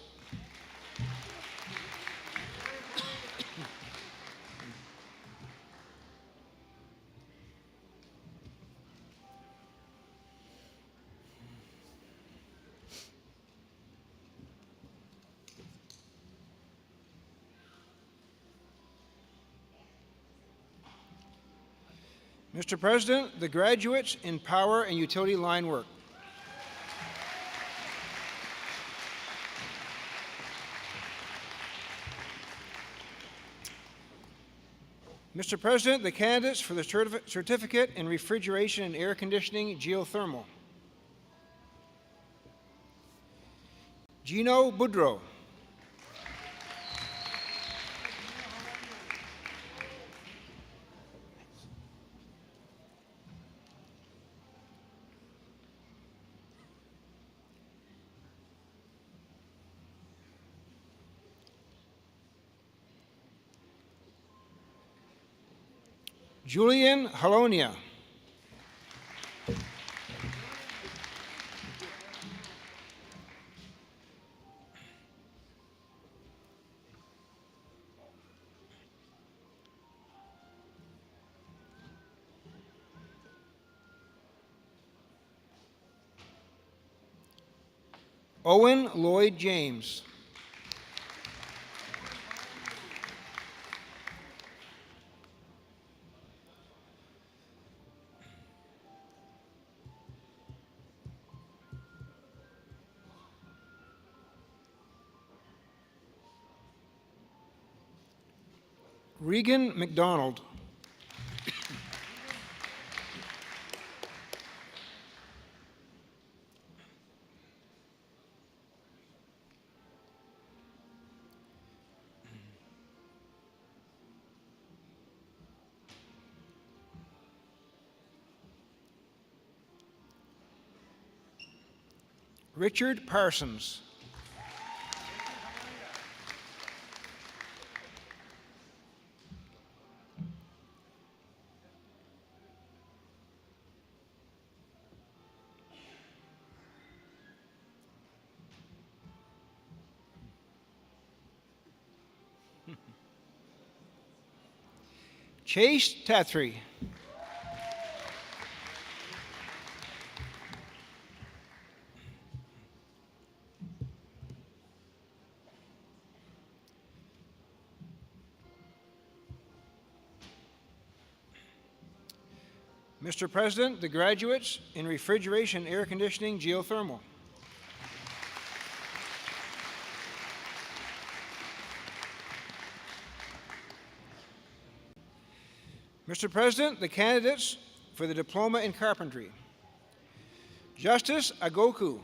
Mr. President, the graduates in power and utility line work. Mr. President, the candidates for the certificate in refrigeration and air conditioning geothermal. Gino Boudreau. Julian Halonia. Owen Lloyd James. Regan McDonald. Richard Parsons. Chase Tathry. Mr. President, the graduates in refrigeration, air conditioning, geothermal. Mr. President, the candidates for the diploma in carpentry. Justice Agoku.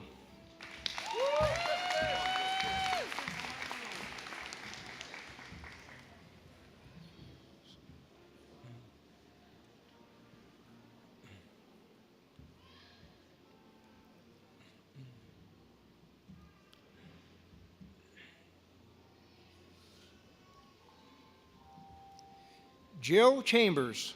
Jill Chambers.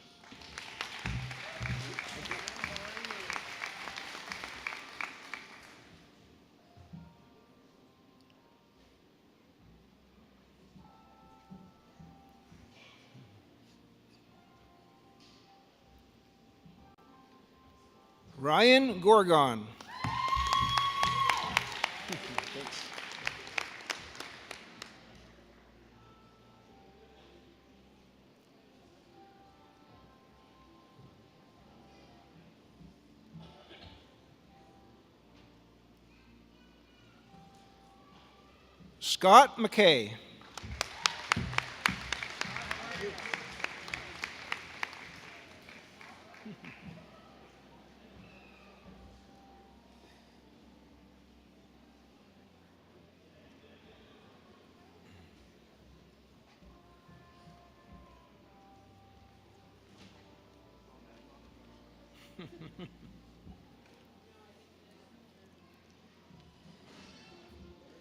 Ryan Gorgon. Scott McKay.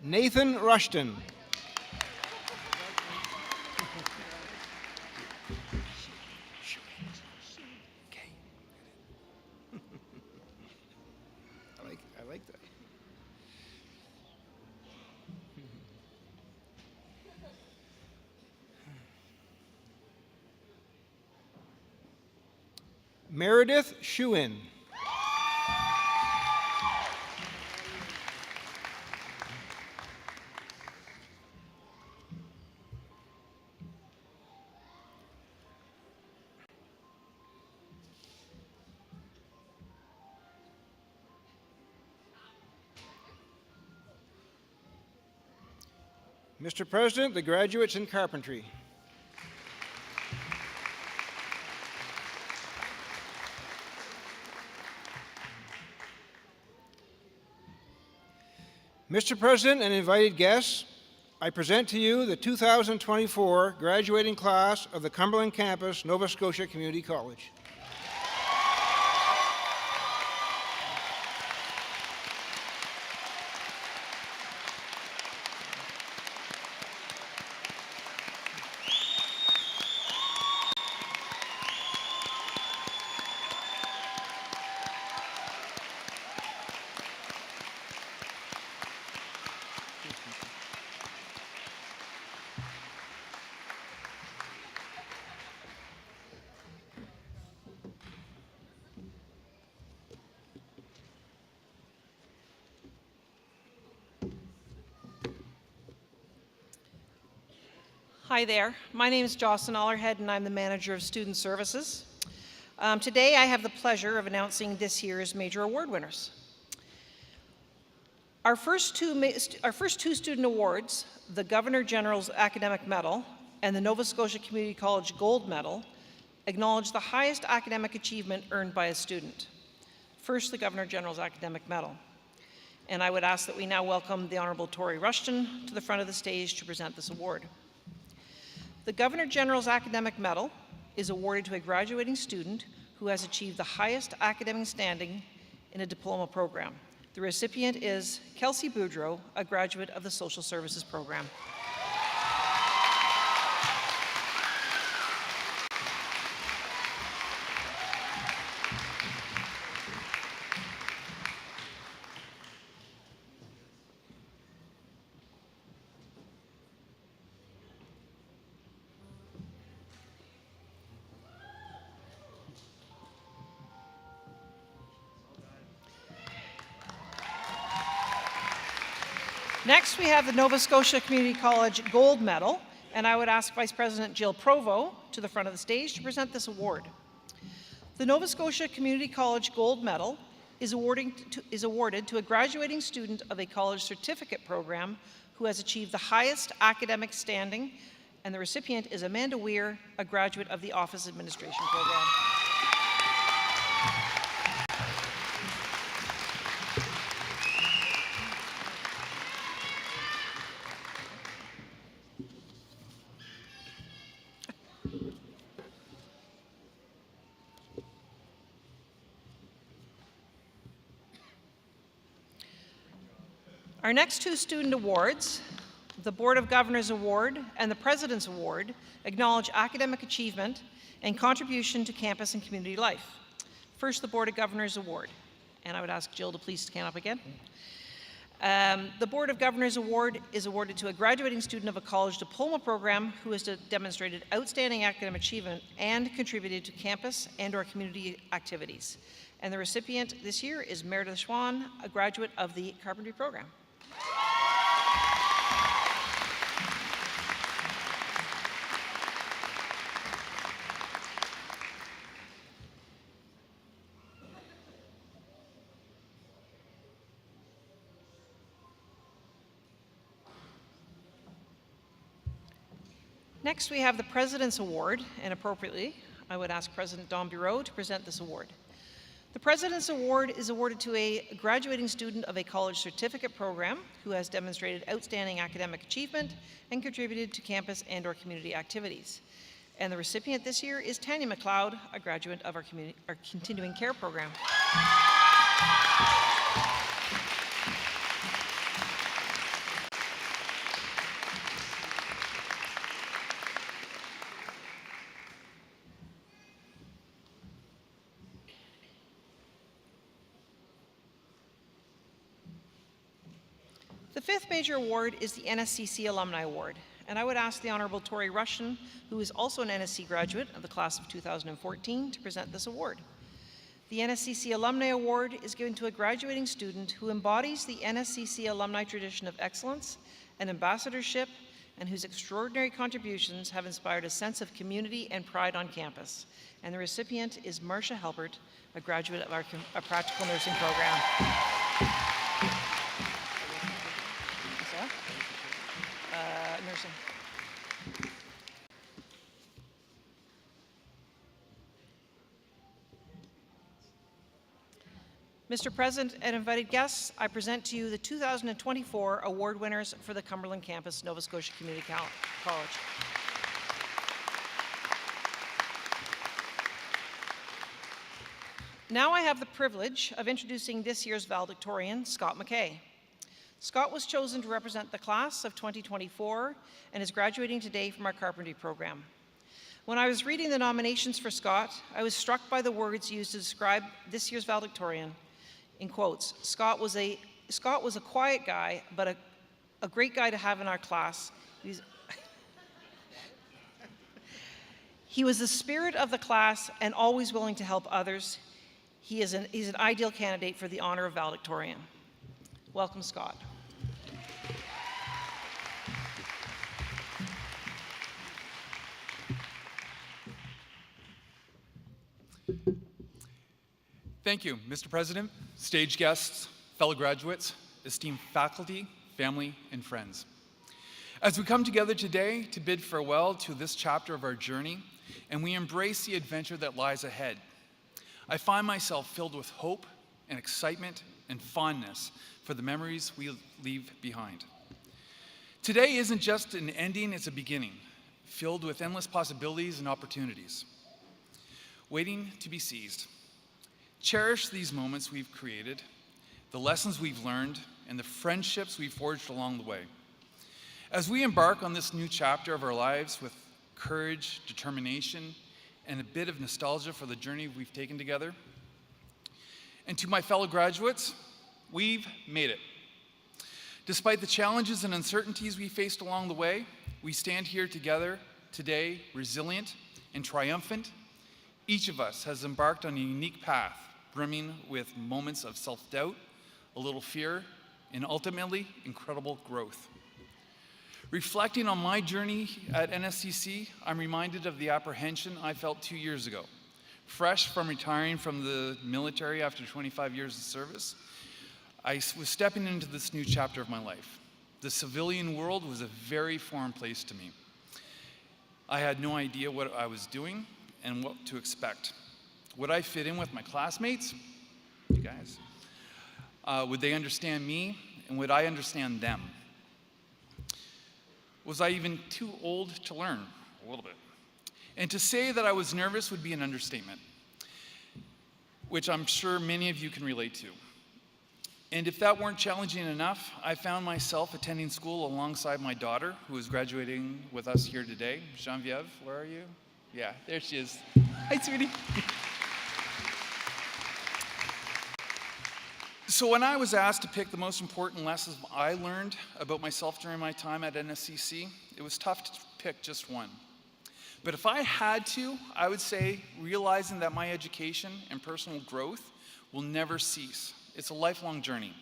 Nathan Rushton. I like that. Meredith Shuin. Mr. President, the graduates in carpentry. Mr. President and invited guests, I present to you the 2024 graduating class of the Cumberland campus, Nova Scotia Community College. Hi there. My name is Jocelyn Allerhead, and I'm the Manager of Student Services. Today, I have the pleasure of announcing this year's major award winners. Our first two student awards, the Governor General's Academic Medal and the Nova Scotia Community College Gold Medal acknowledge the highest academic achievement earned by a student. First, the Governor-General's Academic Medal. And I would ask that we now welcome the Honourable Tory Rushton to the front of the stage to present this award. The Governor-General's Academic Medal is awarded to a graduating student who has achieved the highest academic standing in a diploma program. The recipient is Kelsey Boudreau, a graduate of the Social Services program. Next, we have the Nova Scotia Community College Gold Medal, and I would ask Vice President Jill Provo to the front of the stage to present this award. The Nova Scotia Community College Gold Medal is awarded to a graduating student of a college certificate program who has achieved the highest academic standing, and the recipient is Amanda Weir, a graduate of the Office Administration program. Our next two student awards, the Board of Governors Award and the President's Award, acknowledge academic achievement and contribution to campus and community life. First, the Board of Governors Award, and I would ask Jill to please stand up again. The Board of Governors Award is awarded to a graduating student of a college diploma program who has demonstrated outstanding academic achievement and contributed to campus and/or community activities. And the recipient this year is Meredith Schwan, a graduate of the carpentry program. Next, we have the President's Award, and appropriately, I would ask President Don Bureau to present this award. The President's Award is awarded to a graduating student of a college certificate program who has demonstrated outstanding academic achievement and contributed to campus and/or community activities. And the recipient this year is Tanya McLeod, a graduate of our continuing care program. The fifth major award is the NSCC Alumni Award, and I would ask the Honourable Tory Rushton, who is also an NSC graduate of the class of 2014, to present this award. The NSCC Alumni Award is given to a graduating student who embodies the NSCC alumni tradition of excellence and ambassadorship, and whose extraordinary contributions have inspired a sense of community and pride on campus. And the recipient is Marcia Helbert, a graduate of our practical nursing program. Nursing. Mr. President and invited guests, I present to you the 2024 award winners for the Cumberland campus, Nova Scotia Community College. Now I have the privilege of introducing this year's valedictorian, Scott McKay. Scott was chosen to represent the class of 2024 and is graduating today from our carpentry program. When I was reading the nominations for Scott, I was struck by the words used to describe this year's valedictorian. In quotes, Scott was a quiet guy, but a great guy to have in our class. He was the spirit of the class and always willing to help others. He's an ideal candidate for the honor of valedictorian. Welcome, Scott. Thank you, Mr. President, stage guests, fellow graduates, esteemed faculty, family, and friends. As we come together today to bid farewell to this chapter of our journey, and we embrace the adventure that lies ahead, I find myself filled with hope and excitement and fondness for the memories we leave behind. Today isn't just an ending, it's a beginning, filled with endless possibilities and opportunities, waiting to be seized. Cherish these moments we've created, the lessons we've learned, and the friendships we've forged along the way. As we embark on this new chapter of our lives with courage, determination, and a bit of nostalgia for the journey we've taken together, and to my fellow graduates, we've made it. Despite the challenges and uncertainties we faced along the way, we stand here together today, resilient and triumphant. Each of us has embarked on a unique path, brimming with moments of self-doubt, a little fear, and ultimately, incredible growth. Reflecting on my journey at NSCC, I'm reminded of the apprehension I felt 2 years ago. Fresh from retiring from the military after 25 years of service, I was stepping into this new chapter of my life. The civilian world was a very foreign place to me. I had no idea what I was doing and what to expect. Would I fit in with my classmates? You guys? Would they understand me, and would I understand them? Was I even too old to learn? A little bit. And to say that I was nervous would be an understatement, which I'm sure many of you can relate to. And if that weren't challenging enough, I found myself attending school alongside my daughter, who is graduating with us here today. Genevieve, where are you? Yeah, there she is. Hi, sweetie. So when I was asked to pick the most important lessons I learned about myself during my time at NSCC, it was tough to pick just one. But if I had to, I would say realizing that my education and personal growth will never cease. It's a lifelong journey.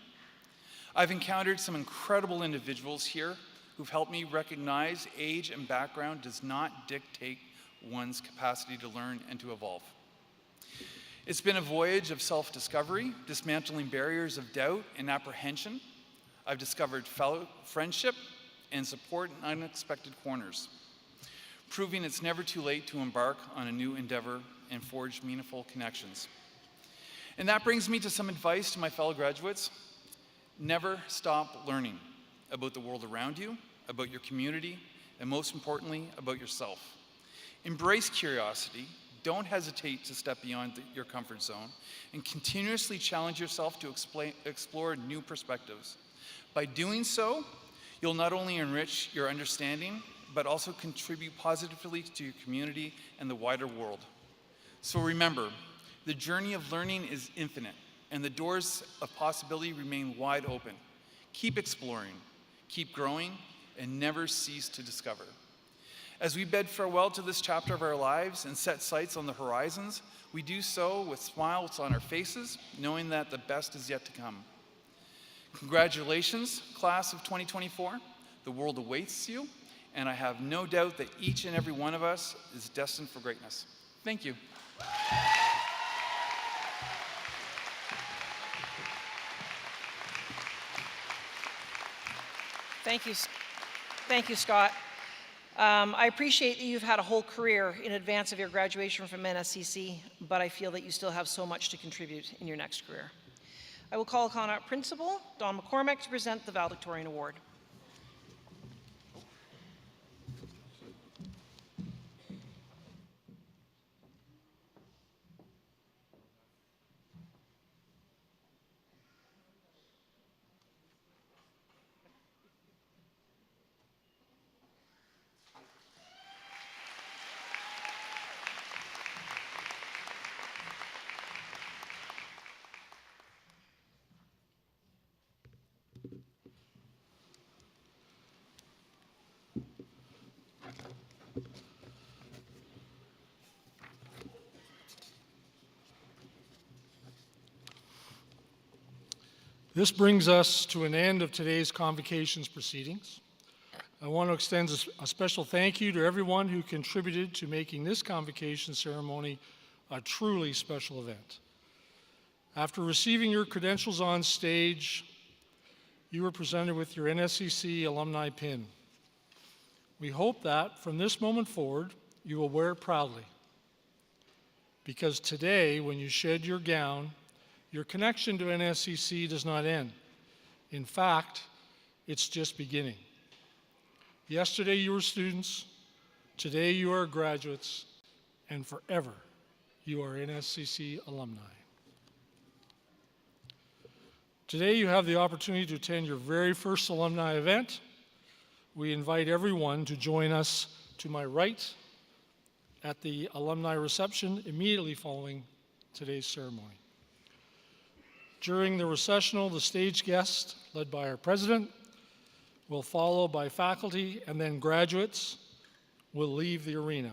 I've encountered some incredible individuals here who've helped me recognize age and background does not dictate one's capacity to learn and to evolve. It's been a voyage of self-discovery, dismantling barriers of doubt and apprehension. I've discovered friendship and support in unexpected corners, proving it's never too late to embark on a new endeavor and forge meaningful connections. And that brings me to some advice to my fellow graduates. Never stop learning about the world around you, about your community, and most importantly, about yourself. Embrace curiosity. Don't hesitate to step beyond your comfort zone and continuously challenge yourself to explore new perspectives. By doing so, you'll not only enrich your understanding, but also contribute positively to your community and the wider world. So remember, the journey of learning is infinite, and the doors of possibility remain wide open. Keep exploring, keep growing, and never cease to discover. As we bid farewell to this chapter of our lives and set sights on the horizons, we do so with smiles on our faces, knowing that the best is yet to come. Congratulations, class of 2024. The world awaits you, and I have no doubt that each and every one of us is destined for greatness. Thank you. Thank you, Scott. I appreciate that you've had a whole career in advance of your graduation from NSCC, but I feel that you still have so much to contribute in your next career. I will call upon our principal, Don McCormick, to present the Valedictorian Award. This brings us to an end of today's convocations proceedings. I want to extend a special thank you to everyone who contributed to making this convocation ceremony a truly special event. After receiving your credentials on stage, you were presented with your NSCC alumni pin. We hope that from this moment forward, you will wear it proudly. Because today, when you shed your gown, your connection to NSCC does not end. In fact, it's just beginning. Yesterday you were students, today you are graduates, and forever you are NSCC alumni. Today you have the opportunity to attend your very first alumni event. We invite everyone to join us to my right at the alumni reception immediately following today's ceremony. During the recessional, the stage guest, led by our president, will follow by faculty, and then graduates will leave the arena.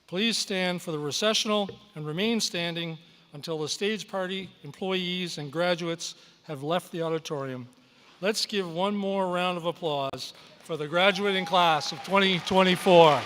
Please stand for the recessional and remain standing until the stage party, employees, and graduates have left the auditorium. Let's give one more round of applause for the graduating class of 2024.